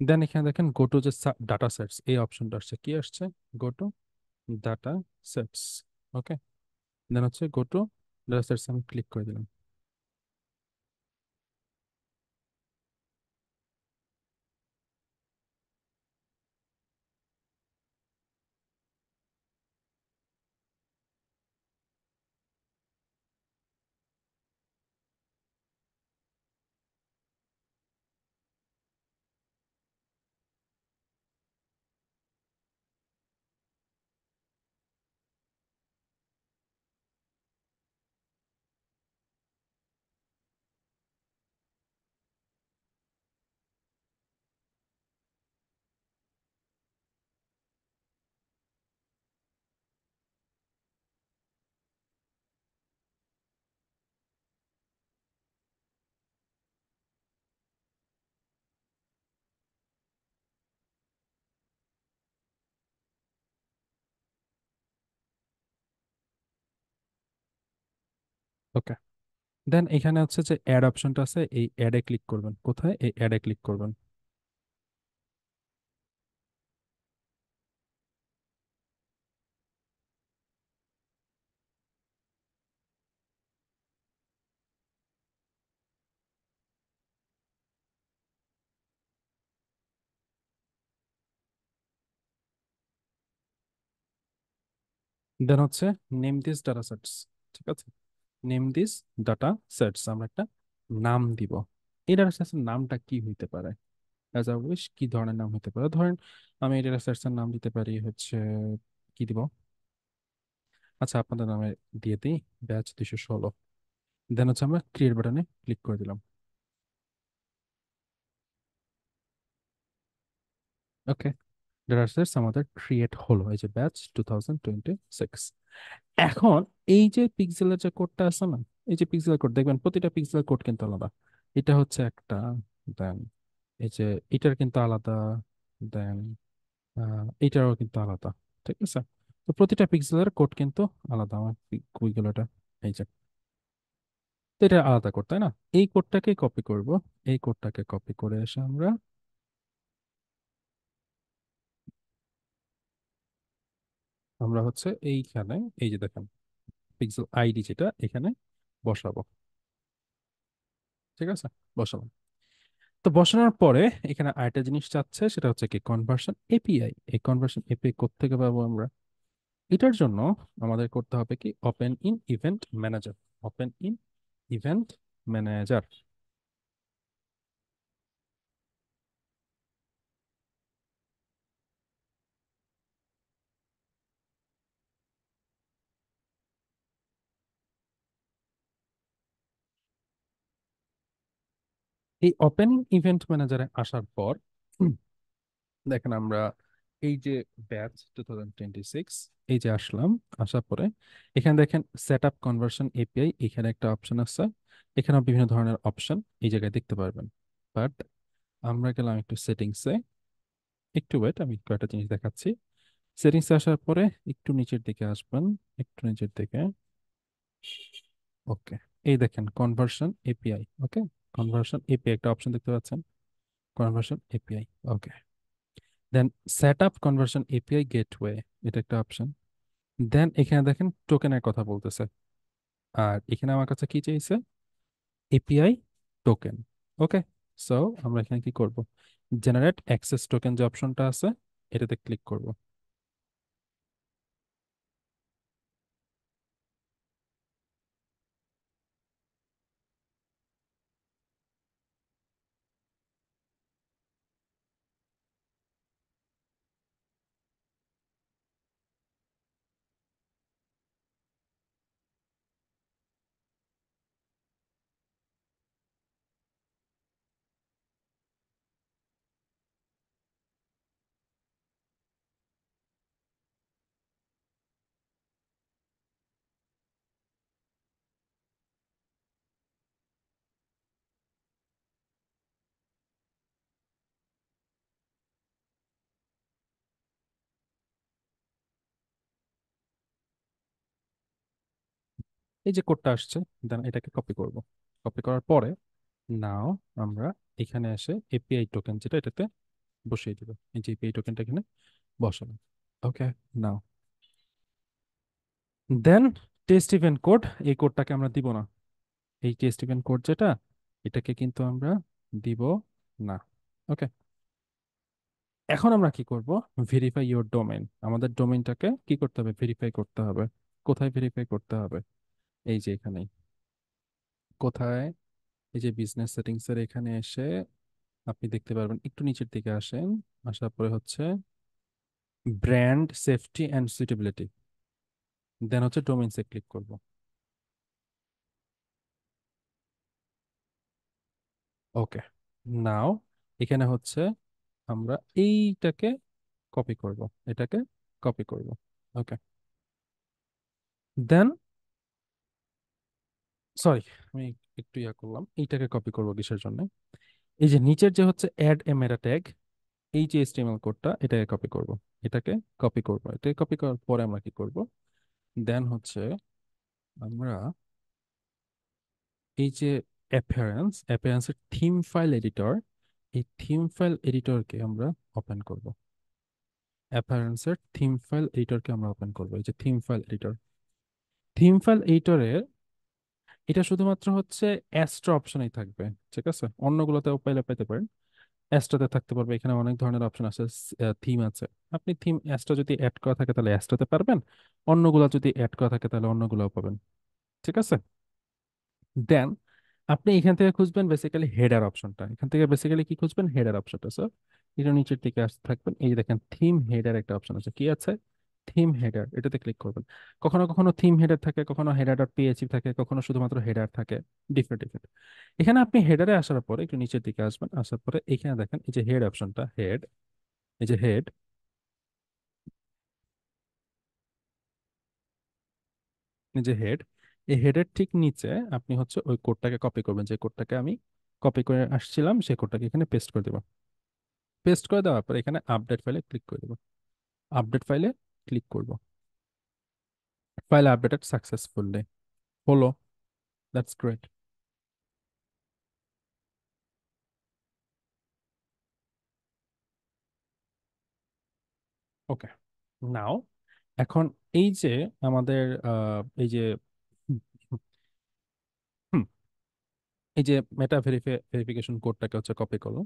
দেন এখানে দেখেন গো টু যে ডাটা সেটস এই অপশনটা আসছে। কি আসছে? Go to data sets. Okay, then হচ্ছে গো টু ডাটা সেটস আমি ক্লিক করে দিলাম। ওকে, দেন এখানে হচ্ছে যে অ্যাড অপশনটা আছে, এই অ্যাডে ক্লিক করবেন। কোথায়? এই অ্যাডে ক্লিক করবেন। দেন হচ্ছে নেম দিস ডাটা সেটস। ঠিক আছে, নেম দিস ডাটা সেটস, আমরা একটা নাম দিব। এই ডাটা সেটস নামটা কি হইতে পারে? অ্যাজ আ উইশ, কি ধরনের নাম হতে পারে? ধরেন আমি এই ডেটা সেটস এর নাম দিতে পারি হচ্ছে, কি দিব? আচ্ছা, আপনাদের নামে দিয়ে দিই ব্যাচ 216। দেন হচ্ছে আমরা ক্রিয়েট বাটনে ক্লিক করে দিলাম। ওকে, ডেটা সেটস আমাদের ক্রিয়েট হলো, এই যে ব্যাচ 2026। এখন এই যে পিক্সেলের যে কোডটা আছে না, এই যে পিক্সেলের কোড দেখবেন, প্রতিটা পিক্সেলের কোড কিন্তু আলাদা। এটা হচ্ছে একটা, দেন এই যে এটার কিন্তু আলাদা, দেন এটারও কিন্তু আলাদা। ঠিক আছে, তো প্রতিটা পিক্সেলের কোড কিন্তু আলাদা। আমার কুইগুলোটা এই যে, তো এটা আলাদা কোড, তাই না? এই কোডটাকে কপি করব। এই কোডটাকে কপি করে এসে আমরা আমরা হচ্ছে এইখানে, এই যে দেখেন পিক্সেল আইডি যেটা এখানে বসাবো। ঠিক আছে, বসাবো। তো বসানোর পরে এখানে আরেকটা জিনিস চাচ্ছে, সেটা হচ্ছে কি কনভার্সন এপিআই। এই কনভার্সন এপিআই কোত্থেকে পাবো আমরা? এটার জন্য আমাদের করতে হবে কি, open in event manager. Open in event manager. এই ওপেন ইন ইভেন্ট ম্যানেজারে আসার পর দেখেন আমরা এই যে ব্যাচ 2026, এই যে আসলাম। আসার পরে এখানে দেখেন সেট আপ কনভার্সন এপিআই, এখানে একটা অপশন আছে। এখানে বিভিন্ন ধরনের অপশন এই জায়গায় দেখতে পারবেন। বাট আমরা গেলাম একটু সেটিংসে। একটু ওয়েট, আমি কয়েকটা জিনিস দেখাচ্ছি। সেটিংসে আসার পরে একটু নিচের দিকে আসবেন, একটু নিচের দিকে। ওকে, এই দেখেন conversion API. Okay, conversion API একটা অপশন দেখতে পাচ্ছেন, conversion API. Okay, then set up conversion API gateway, এটা একটা অপশন। দেন এখানে দেখেন টোকেনের কথা বলতেছে, আর এখানে আমার কাছে কি চাইছে? API token. ওকে, সো আমরা এখানে কি করব? জেনারেট অ্যাক্সেস টোকেন যে অপশনটা আছে, এটাতে ক্লিক করব। এই যে কোডটা আসছে, দেন এটাকে কপি করব। কপি করার পরে নাও আমরা এখানে এসে এপিআই টোকেন যেটা, এটাতে বসিয়ে দিব। এই যে এপিআই টোকেনটা এখানে বসানো। ওকে, নাও দেন টেস্ট ইভেন্ট কোড, এই কোডটাকে আমরা দিব না। এই টেস্ট ইভেন্ট কোড যেটা, এটাকে কিন্তু আমরা দিব না। ওকে, এখন আমরা কি করব? Verify your domain. আমাদের ডোমেইনটাকে কি করতে হবে? ভেরিফাই করতে হবে। কোথায় ভেরিফাই করতে হবে? এই যে এখানেই। কোথায়? এই যে বিজনেস সেটিংস এর এখানে এসে আপনি দেখতে পারবেন, একটু নিচের দিকে আসেন। আসার পরে হচ্ছে ব্র্যান্ড সেফটি অ্যান্ড সুইটেবিলিটি, দেন হচ্ছে ডোমেইনসে ক্লিক করব। ওকে, নাও এখানে হচ্ছে আমরা এইটাকে কপি করব, এটাকে কপি করব। ওকে, দেন সরি, আমি একটু ইয়া করলাম, এইটাকে কপি করব কিসের জন্য? এই যে নিচের যে হচ্ছে অ্যাড এ মেটা ট্যাগ, এই যে এইচটিএমএল কোডটা, এটাকে কপি করব। এটাকে কপি করব, এটাকে কপি করার পরে আমরা কি করব? দেন হচ্ছে আমরা এই যে অ্যাপিয়ারেন্সের থিম ফাইল এডিটর, এই থিম ফাইল এডিটরকে আমরা ওপেন করব। অ্যাপিয়ারেন্সের থিম ফাইল এডিটরকে আমরা ওপেন করব, এই যে theme file editor. Theme file এডিটরের এটা শুধুমাত্র হচ্ছে অ্যাস্ট্রা অপশনেই থাকবে, ঠিক আছে? অন্যগুলোতেও পাইলে পাইতে পারেন, অ্যাস্ট্রাতে থাকতে পারবে। এখানে অনেক ধরনের অপশন আছে, থিম আছে। আপনি থিম অ্যাস্ট্রা যদি অ্যাড করা থাকে তাহলে অ্যাস্ট্রাতে পারবেন, অন্যগুলো যদি অ্যাড করা থাকে তাহলে অন্যগুলোও পাবেন, ঠিক আছে? দেন আপনি এখান থেকে খুঁজবেন বেসিক্যালি হেডার অপশনটা। এখান থেকে বেসিক্যালি কি খুঁজবেন? হেডার অপশনটা। সো এটা নিচের দিকে আসতে থাকবেন, এই যে দেখেন থিম হেডার একটা অপশন আছে, কি আছে? থিম হেডার, এটাতে ক্লিক করবেন। কখনো কখনো থিম হেডার থাকে, কখনো হেডার ডট পিএইচপি থাকে, কখনো শুধুমাত্র হেডার থাকে, ডিফারেন্ট ডিফারেন্ট। এখানে আপনি হেডারে আসার পরে একটু নিচের দিকে আসবেন, আসার পরে এখানে দেখেন এই যে হেড অপশনটা, হেড, এই যে হেড, এই যে হেড, এই হেডের ঠিক নিচে আপনি হচ্ছে ওই কোডটাকে কপি করবেন, যে কোডটাকে আমি কপি করে আসছিলাম সেই কোডটাকে এখানে পেস্ট করে দেবো। পেস্ট করে দেওয়ার পর এখানে আপডেট ফাইলে ক্লিক করে দেবো। আপডেট ফাইলে ক্লিক করব। ফাইল আপডেটেড সাকসেসফুলি হলো, দ্যাটস গ্রেট। ওকে, নাও এখন এই যে আমাদের এই যে হুম, হুম, এই যে মেটা ভেরিফিকেশন কোডটাকে হচ্ছে কপি করলাম।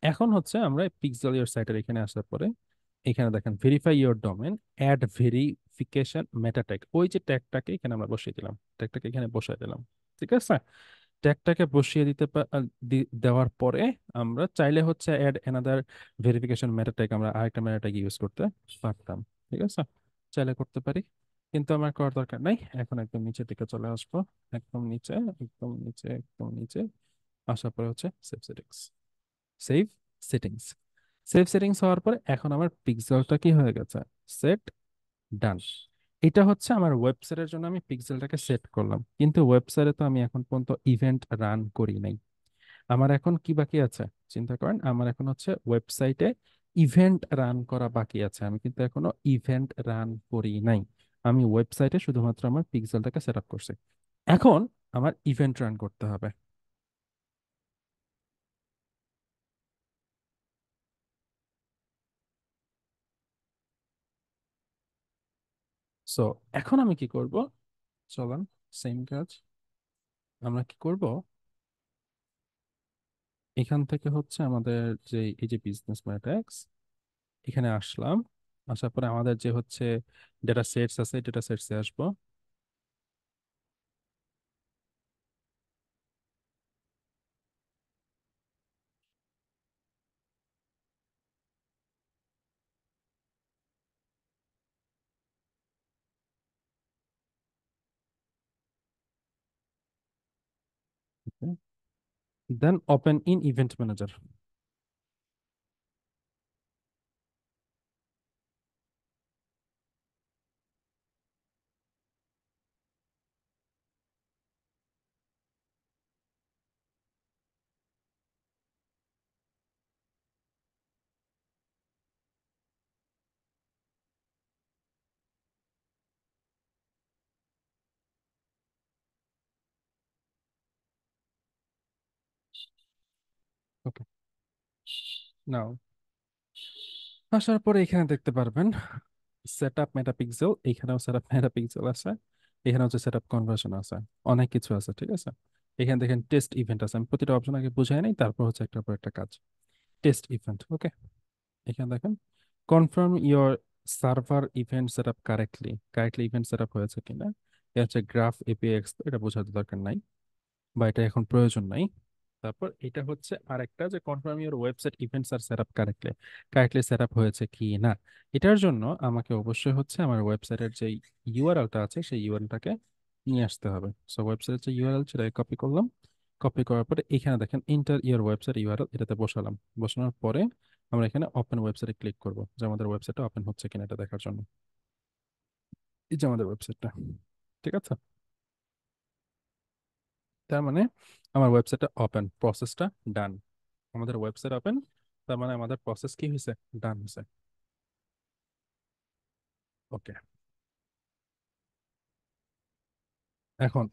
এখন হচ্ছে আমরা পিক্সেল ইওর সাইটের এখানে আসার পরে এখানে দেখেন verify your domain, add verification meta tag, ওই যে ট্যাগটাকে এখানে আমরা বসিয়ে দিলাম, ট্যাগটাকে এখানে বসাই দিলাম, ঠিক আছে? ট্যাগটাকে বসিয়ে দেওয়ার পরে আমরা চাইলে হচ্ছে add another verification meta tag, আমরা আরেকটা মেটা ট্যাগ ইউজ করতে পারতাম, ঠিক আছে? চাইলে করতে পারি, কিন্তু আমার করার দরকার নাই। এখন একদম নিচের দিকে চলে আসবো, একদম নিচে, একদম নিচে, একদম নিচে আসার পরে হচ্ছে save settings, save settings. Save settings হওয়ার পরে এখন আমার পিক্সেলটা কি হয়ে গেছে? সেট, ডান। এটা হচ্ছে আমার ওয়েবসাইটের জন্য আমি পিক্সেলটাকে সেট করলাম, কিন্তু ওয়েবসাইটে তো আমি এখন পর্যন্ত ইভেন্ট রান করি নাই। আমার এখন কি বাকি আছে? চিন্তা করেন, আমার এখন হচ্ছে ওয়েবসাইটে ইভেন্ট রান করা বাকি আছে, আমি কিন্তু এখনো ইভেন্ট রান করি নাই। আমি ওয়েবসাইটে শুধুমাত্র আমার পিক্সেলটাকে সেট আপ করছি। এখন আমার ইভেন্ট রান করতে হবে। সো এখন আমি কি করব? চলেন, সেম কাজ আমরা কি করব, এখান থেকে হচ্ছে আমাদের যে এই যে বিজনেস ম্যাট্রিক্স, এখানে আসলাম। আসার পরে আমাদের যে হচ্ছে ডেটা সেটস আছে, ডেটা সেটসে আসবো। Then open in event manager. Okay, now আসার পরে এখানে দেখতে পারবেন সেট আপ মেটাপিক্সেল, এখানেও সেট আপ মেটাপিক্সেল আছে, এখানে হচ্ছে সেট আপ কনভার্সন আছে, অনেক কিছু আছে, ঠিক আছে? এখানে দেখেন টেস্ট ইভেন্ট আছে, আমি প্রতিটা অপশন আগে বুঝাই নাই, তারপর হচ্ছে একটার পর একটা কাজ। টেস্ট ইভেন্ট, ওকে। এখানে দেখেন confirm your server event set up correctly, correctly event set up হয়েছে কিনা। এটা হচ্ছে গ্রাফ এপিএক্স, এটা বোঝাতে দরকার নাই বা এটা এখন প্রয়োজন নাই। তারপর এটা হচ্ছে আরেকটা যে confirm your website events are set up correctly, correctly set up হয়েছে কি না। এটার জন্য আমাকে অবশ্যই হচ্ছে আমার ওয়েবসাইটের যে ইউআরএলটা আছে সেই ইউআরএলটাকে নিয়ে আসতে হবে। সো ওয়েবসাইটের যে ইউআরএল সেটাকে কপি করলাম, কপি করার পরে এখানে দেখেন ইন্টার ইয়ার ওয়েবসাইট ইউআরএল, এটাতে বসালাম। বসানোর পরে আমরা এখানে ওপেন ওয়েবসাইটে ক্লিক করব, যে আমাদের ওয়েবসাইটটা ওপেন হচ্ছে কিনা এটা দেখার জন্য। এই যে আমাদের ওয়েবসাইটটা, ঠিক আছে? তার মানে আমার ওয়েবসাইটটা ওপেন, প্রসেসটা ডান। আমাদের ওয়েবসাইট ওপেন, তার মানে আমাদের প্রসেস কি হয়েছে? ডান হয়েছে। ওকে, এখন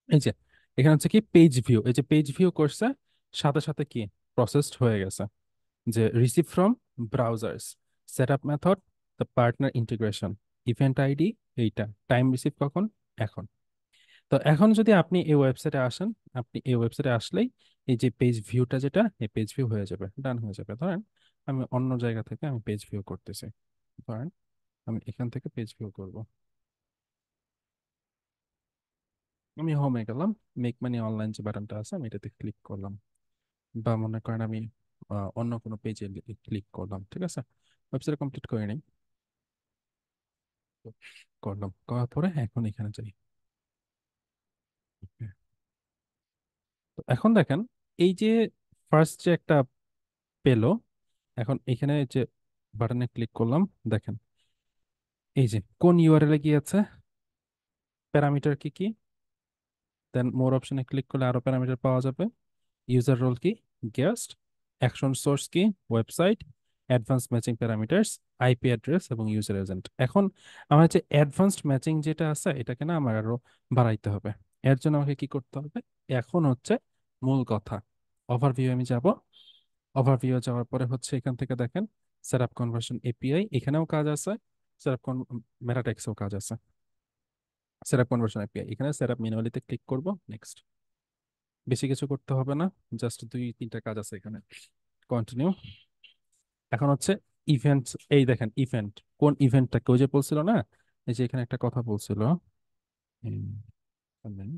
এই যে এখানে হচ্ছে কি পেজ ভিউ, এই যে পেজ ভিউ করছে, সাথে সাথে কি প্রসেসড হয়ে গেছে, যে receive from browsers, set up method, the partner integration, event ID, এইটা টাইম রিসিভ কখন, এখন। তো এখন যদি আপনি এই ওয়েবসাইটে আসেন, আপনি এই ওয়েবসাইটে আসলেই এই যে পেজ ভিউটা, যেটা এই পেজ ভিউ হয়ে যাবে, ডান হয়ে যাবে। ধরেন আমি অন্য জায়গা থেকে আমি পেজ ভিউ করতেছি, ধরেন আমি এখান থেকে পেজ ভিউ করব। আমি হোমে গেলাম, মেক মানি অনলাইন যে বাটনটা আছে আমি এটাতে ক্লিক করলাম, বা মনে করেন আমি অন্য কোনো পেজে ক্লিক করলাম, ঠিক আছে। ওয়েবসাইট কমপ্লিট করে নিই, করলাম, করার পরে এখন এখানে যাই। তো এখন দেখেন, এই যে ফার্স্ট যে একটা পেলো, এখন এখানে যে বাটনে ক্লিক করলাম, দেখেন এই যে কোন ইউআরএল এ গিয়েছে, প্যারামিটার কি কি, দেন মোর অপশনে ক্লিক করলে আরো প্যারামিটার পাওয়া যাবে। ইউজার রোল কি, গেস্ট, অ্যাকশন সোর্স কি, website, advance matching parameters, IP address এবং ইউজার এজেন্ট। এখন আমার যে অ্যাডভান্সড ম্যাচিং যেটা আছে এটাকে না আমার আরো বাড়াইতে হবে। এর জন্য আমাকে কি করতে হবে, এখন হচ্ছে মূল কথা, ওভারভিউ আমি যাব। ওভারভিউ যাওয়ার পরে হচ্ছে এখান থেকে দেখেন সেটআপ কনভার্সন এপিআই, এখানেও কাজ আছে, সেটআপ মেটাটেক্সেও কাজ আছে। সেটআপ কনভার্সন এপিআই, এখানে সেটআপ ম্যানুয়ালিতে ক্লিক করব, নেক্সট। বেশি কিছু করতে হবে না, জাস্ট দুই তিনটা কাজ আছে এখানে, কন্টিনিউ। এখন হচ্ছে ইভেন্ট, এই দেখেন ইভেন্ট, কোন ইভেন্টটা কেউ যে বলছিল না, এই যে এখানে একটা কথা বলছিল, হুম, বললেন,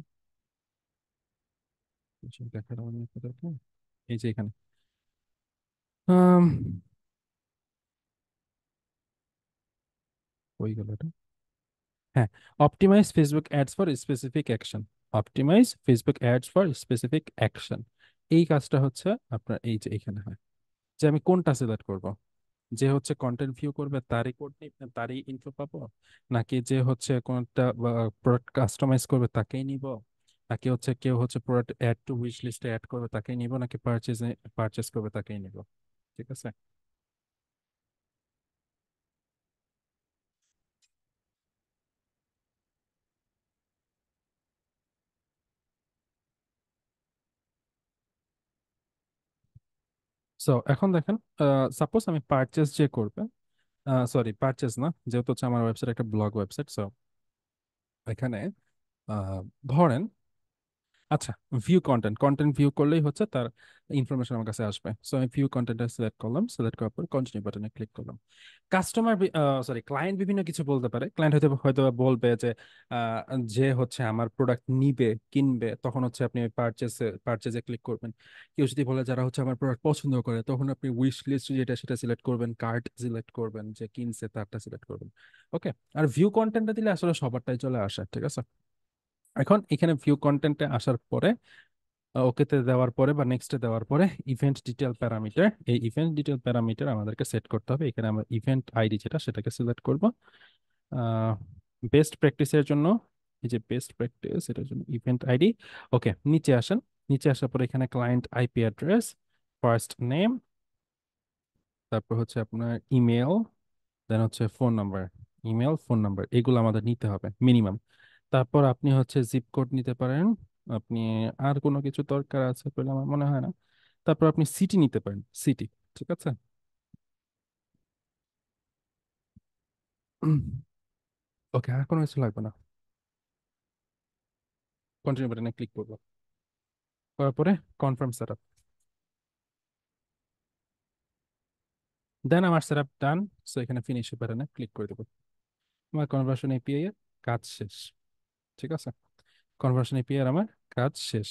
কিছু দেখার অনেক কথা তো। এই যে এখানে আম, ওই গেল এটা, হ্যাঁ, optimise Facebook ads for specific action, optimise Facebook ads for specific action. এই কাজটা হচ্ছে আপনার এই যে এখানে হয়, যে আমি কোনটা সিলেক্ট করব, যে হচ্ছে কন্টেন্ট ভিউ করবে তারই কোড, তারই ইনফো পাবো, নাকি যে হচ্ছে কোনটা প্রোডাক্ট কাস্টমাইজ করবে তাকেই নিব, নাকি হচ্ছে কেউ হচ্ছে প্রোডাক্ট অ্যাড টু উইশ লিস্টে অ্যাড করবে তাকেই নিব, নাকি পারচেজ করবে তাকেই নিব, ঠিক আছে। সো এখন দেখেন, সাপোজ আমি পারচেজ যে করবে, সরি পারচেজ না, যেহেতু হচ্ছে আমার ওয়েবসাইট একটা ব্লগ ওয়েবসাইট, সো এখানে আহ, ধরেন, আচ্ছা, ভিউ কন্টেন্ট, কন্টেন্ট ভিউ করলেই হচ্ছে তার ইনফরমেশন আমার কাছে আসবে। সো আমি ভিউ কন্টেন্টটা সিলেক্ট করলাম, সিলেক্ট করার পর কন্টিনিউ বাটনে ক্লিক করলাম। কাস্টমার, সরি ক্লায়েন্ট বিভিন্ন কিছু বলতে পারে, ক্লায়েন্ট হয়তো হয়তো বলবে যে আহ, যে হচ্ছে আমার প্রোডাক্ট নিবে কিনবে, তখন হচ্ছে আপনি পারচেজে ক্লিক করবেন। কেউ যদি বলে যারা হচ্ছে আমার প্রোডাক্ট পছন্দ করে, তখন আপনি উইশ লিস্ট যেটা সেটা সিলেক্ট করবেন, কার্ট সিলেক্ট করবেন, যে কিনছে তারটা সিলেক্ট করবেন। ওকে, আর ভিউ কন্টেন্টটা দিলে আসলে সবারটাই চলে আসে, ঠিক আছে। এখন এখানে ভিউ কন্টেন্টে আসার পরে, ওকেতে দেওয়ার পরে বা নেক্সটে দেওয়ার পরে ইভেন্ট ডিটেল প্যারামিটার, এই ইভেন্ট ডিটেল প্যারামিটার আমাদেরকে সেট করতে হবে। এখানে আমরা ইভেন্ট আইডি যেটা সেটাকে সিলেক্ট করব। বেস্ট প্র্যাকটিসের জন্য, এই যে বেস্ট প্র্যাকটিস এটার জন্য ইভেন্ট আইডি। ওকে, নিচে আসেন, নিচে আসার পরে এখানে client IP address, first name, তারপর হচ্ছে আপনার ইমেল, দেন হচ্ছে phone number, email phone number, এগুলো আমাদের নিতে হবে মিনিমাম। তারপর আপনি হচ্ছে জিপ কোড নিতে পারেন, আপনি আর কোনো কিছু দরকার আছে বলে আমার মনে হয় না। তারপর আপনি সিটি নিতে পারেন, সিটি, ঠিক আছে। ওকে, আর কোনো কিছু লাগবে না, কন্টিনিউ বাটনে ক্লিক করবো, করার পরে কনফার্ম সেটআপ, দেন আমার সেটআপ ডান। সো এখানে ফিনিশ বাটনে ক্লিক করে দেবো, আমার কনভার্সন এপিআই এর কাজ শেষ, ঠিক আছে। কনভার্সন এপিআই এর আমার কাজ শেষ।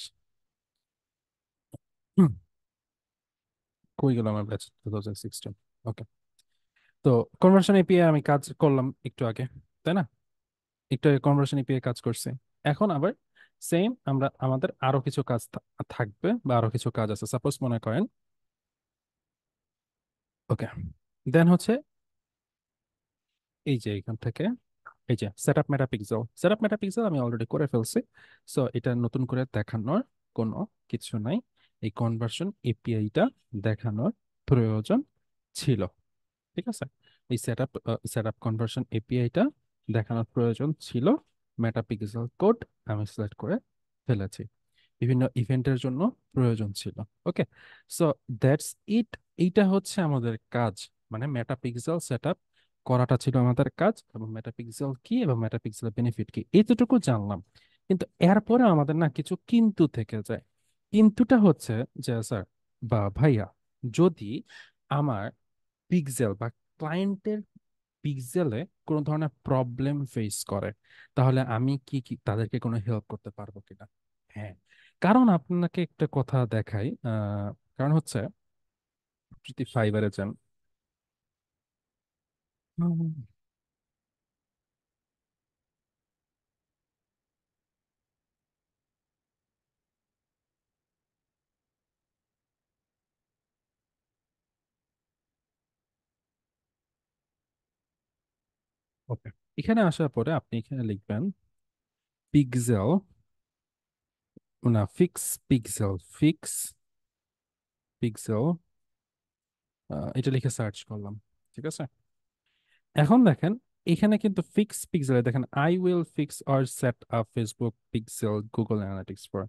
হুম, কই গেল আমার ব্যাচ 2016। ওকে, তো কনভার্সন এপিআই আমি কাজ করলাম একটু আগে, তাই না, একটু আগে কনভার্সন এপিআই কাজ করছে। এখন আবার সেম আমরা আমাদের আরো কিছু কাজ থাকবে, বা আরো কিছু কাজ আছে, সাপোজ মনে করেন। ওকে, দেন হচ্ছে এই যে এখান থেকে, এই যে সেটআপ মেটাপিক্সেল আমি অলরেডি করে ফেলছি। সো এটা নতুন করে দেখানোর কোনো কিছু নাই, এই কনভার্সন এপিআইটা দেখানোর প্রয়োজন ছিল, ঠিক আছে। এই সেটআপ কনভার্সন এপিআইটা দেখানোর প্রয়োজন ছিল। মেটাপিক্সেল কোড আমি সিলেক্ট করে ফেলেছি, বিভিন্ন ইভেন্টের জন্য প্রয়োজন ছিল। ওকে, সো দ্যাটস ইট। এইটা হচ্ছে আমাদের কাজ, মানে মেটাপিক্সেল সেট আপ করাটা ছিল আমাদের কাজ, এবং মেটাপিক্সেল কি এবং মেটাপিক্সেলের বেনিফিট কি এতটুকু জানলাম। কিন্তু এরপরে আমাদের না কিছু কিন্তু থেকে যায়। কিন্তুটা হচ্ছে যে স্যার বা ভাইয়া, যদি আমার পিক্সেল বা ক্লায়েন্টের পিক্সেলে কোনো ধরনের প্রবলেম ফেস করে, তাহলে আমি কি কি তাদেরকে কোনো হেল্প করতে পারবো কিনা? হ্যাঁ, কারণ আপনাকে একটা কথা দেখাই, কারণ হচ্ছে যদি ফাইবারে যান। হুম, ওকে, এখানে আসার পরে আপনি এখানে লিখবেন পিক্সেল, না ফিক্স পিক্সেল, ফিক্স পিক্সেল, এটা লিখে সার্চ করলাম। ঠিক আছে, এখন দেখেন এখানে কিন্তু ফিক্স পিক্সেলে দেখেন I will fix or set up Facebook pixel Google analytics for.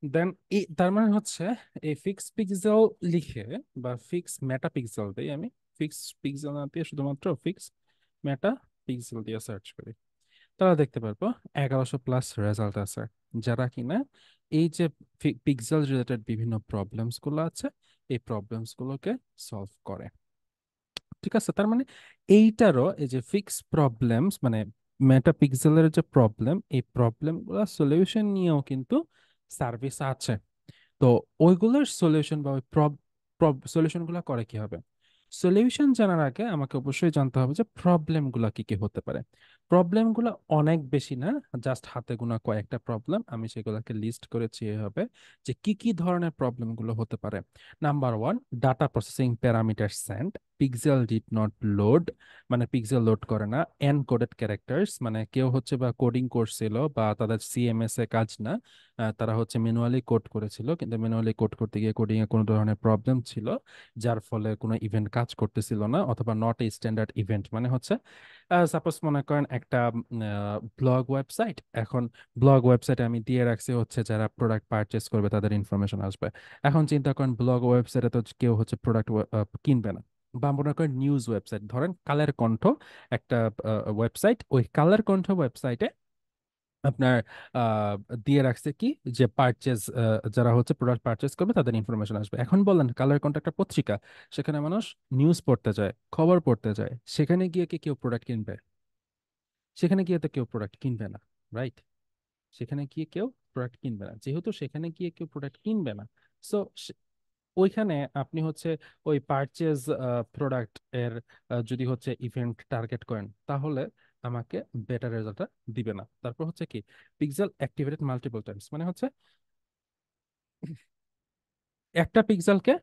Then এই তার মানে হচ্ছে এই ফিক্স পিক্সেল লিখে বা ফিক্স মেটা পিক্সেল দিয়ে আমি, ফিক্স পিক্সেল না দিয়ে শুধুমাত্র ফিক্স মেটা পিক্সেল দিয়ে সার্চ করি, তাহলে দেখতে পারবো 1100+ রেজাল্ট আছে, যারা কিনা এই যে পিক্সেল রিলেটেড বিভিন্ন প্রবলেমস গুলো আছে, এই প্রবলেমস গুলোকে সলভ করে। ঠিক আছে, তার মানে এইটারও এই যে ফিক্স প্রবলেমস মানে মেটাপিক্সেলের যে প্রবলেম, এই প্রবলেমগুলো সলিউশন নিয়েও কিন্তু সার্ভিস আছে। তো ওইগুলোর সলিউশন বা ওই সলিউশন গুলো করে কি হবে, সলিউশন জানার আগে আমাকে অবশ্যই জানতে হবে যে প্রবলেম গুলা কি কি হতে পারে। প্রবলেম গুলা অনেক বেশি না, জাস্ট হাতে গোনা কয়েকটা প্রবলেম, আমি সেগুলোকে লিস্ট করেছি এভাবে যে কি কি ধরনের প্রবলেম গুলো হতে পারে। Number one, data processing parameter send, pixel did not load, মানে পিক্সেল লোড করে না। এনকোডেড ক্যারেক্টার্স, মানে কেউ হচ্ছে বা কোডিং করছিল বা তাদের সিএমএস এ কাজ না, তারা হচ্ছে ম্যানুয়ালি কোড করেছিল, কিন্তু ম্যানুয়ালি কোড করতে গিয়ে কোডিং এ কোনো ধরনের প্রবলেম ছিল, যার ফলে কোনো ইভেন্ট কাজ করতেছিল না, অথবা নট এ স্ট্যান্ডার্ড ইভেন্ট। মানে হচ্ছে সাপোজ মনে করেন একটা ব্লগ ওয়েবসাইট, এখন ব্লগ ওয়েবসাইটে আমি দিয়ে রাখছি হচ্ছে যারা প্রোডাক্ট পারচেস করবে তাদের ইনফরমেশন আসবে। এখন চিন্তা করেন ব্লগ ওয়েবসাইটে তো কেউ হচ্ছে প্রোডাক্ট কিনবে না। বা মনে করেন নিউজ ওয়েবসাইট, ধরেন কালের কণ্ঠ একটা ওয়েবসাইট, ওই কালের কণ্ঠ ওয়েবসাইটে আপনার আহ, দিয়ে রাখছে কি যে পারচেজ, যারা হচ্ছে প্রোডাক্ট পারচেজ করবে তাদের ইনফরমেশন আসবে। এখন বলেন কালার কন্ট্যাক্ট একটা পত্রিকা, সেখানে মানুষ নিউজ পড়তে যায়, খবর পড়তে যায়, সেখানে গিয়ে কি কেউ প্রোডাক্ট কিনবে? সেখানে গিয়ে তো কেউ প্রোডাক্ট কিনবে না, রাইট? সেখানে গিয়ে কেউ প্রোডাক্ট কিনবে না, যেহেতু সেখানে গিয়ে কেউ প্রোডাক্ট কিনবে না, সো ওইখানে আপনি হচ্ছে ওই পারচেজ প্রোডাক্ট এর যদি হচ্ছে ইভেন্ট টার্গেট করেন, তাহলে আমাকে বেটার রেজাল্টটা দিবে না। তারপর হচ্ছে কি, পিক্সেল অ্যাক্টিভেটেড মাল্টিপল টাইমস, মানে হচ্ছে একটা পিক্সেলকে,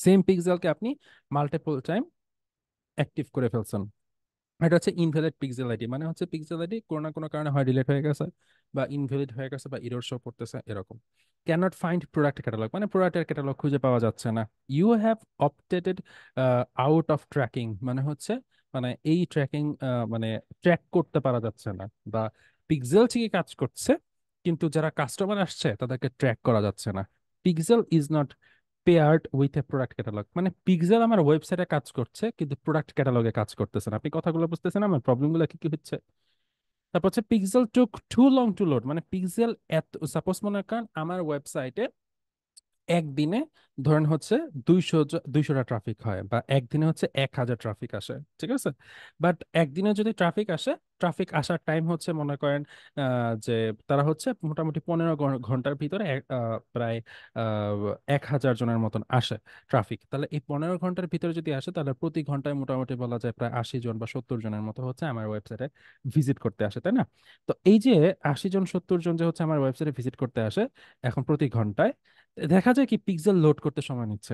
সেম পিক্সেলকে আপনি মাল্টিপল টাইম অ্যাক্টিভ করে ফেলছেন। এটা হচ্ছে ইনভ্যালিড পিক্সেল আইডি, মানে হচ্ছে পিক্সেল আইডি কোনো না কোনো কারণে হয় ডিলিট হয়ে গেছে, বা ইনভ্যালিড হয়ে গেছে, বা এরর শো করতেছে এরকম। ক্যানট ফাইন্ড প্রোডাক্ট ক্যাটালগ, মানে প্রোডাক্টের ক্যাটালগ খুঁজে পাওয়া যাচ্ছে না। You have opted out of tracking, মানে হচ্ছে মানে এই ট্র্যাকিং মানে ট্র্যাক করতে পারা যাচ্ছে না, বা পিক্সেল ঠিকই কাজ করছে কিন্তু যারা কাস্টমার আসছে তাদেরকে ট্র্যাক করা যাচ্ছে না। Pixel is not paired with a product catalogue, মানে পিক্সেল আমার ওয়েবসাইটে কাজ করছে কিন্তু প্রোডাক্ট ক্যাটালগে কাজ করতেছে না। আপনি কথাগুলো বুঝতেছেন আমার প্রবলেমগুলো কি কি হচ্ছে? তারপর হচ্ছে পিক্সেল টুক টু লং টু লোড, মানে পিক্সেল এত, সাপোজ মনে করেন আমার ওয়েবসাইটে একদিনে ধরেন হচ্ছে 200টা ট্রাফিক হয়, বা একদিনে হচ্ছে 1000 ট্রাফিক আসে, ঠিক আছে? বাট একদিনে যদি ট্রাফিক আসে, ট্রাফিক আসার টাইম হচ্ছে মনে করেন যে তারা হচ্ছে মোটামুটি 15 ঘন্টার ভিতরে প্রায় 1000 জনের মতন আসে ট্রাফিক, তাহলে এই 15 ঘন্টার ভিতরে যদি আসে তাহলে প্রতি ঘন্টায় মোটামুটি বলা যায় প্রায় 80 জন বা 70 জনের মতো হচ্ছে আমার ওয়েবসাইটে ভিজিট করতে আসে, তাই না? তো এই যে 80 জন 70 জন যে হচ্ছে আমার ওয়েবসাইটে ভিজিট করতে আসে এখন প্রতি ঘন্টায়, দেখা যায় কি পিক্সেল লোড করতে সময় নিচ্ছে,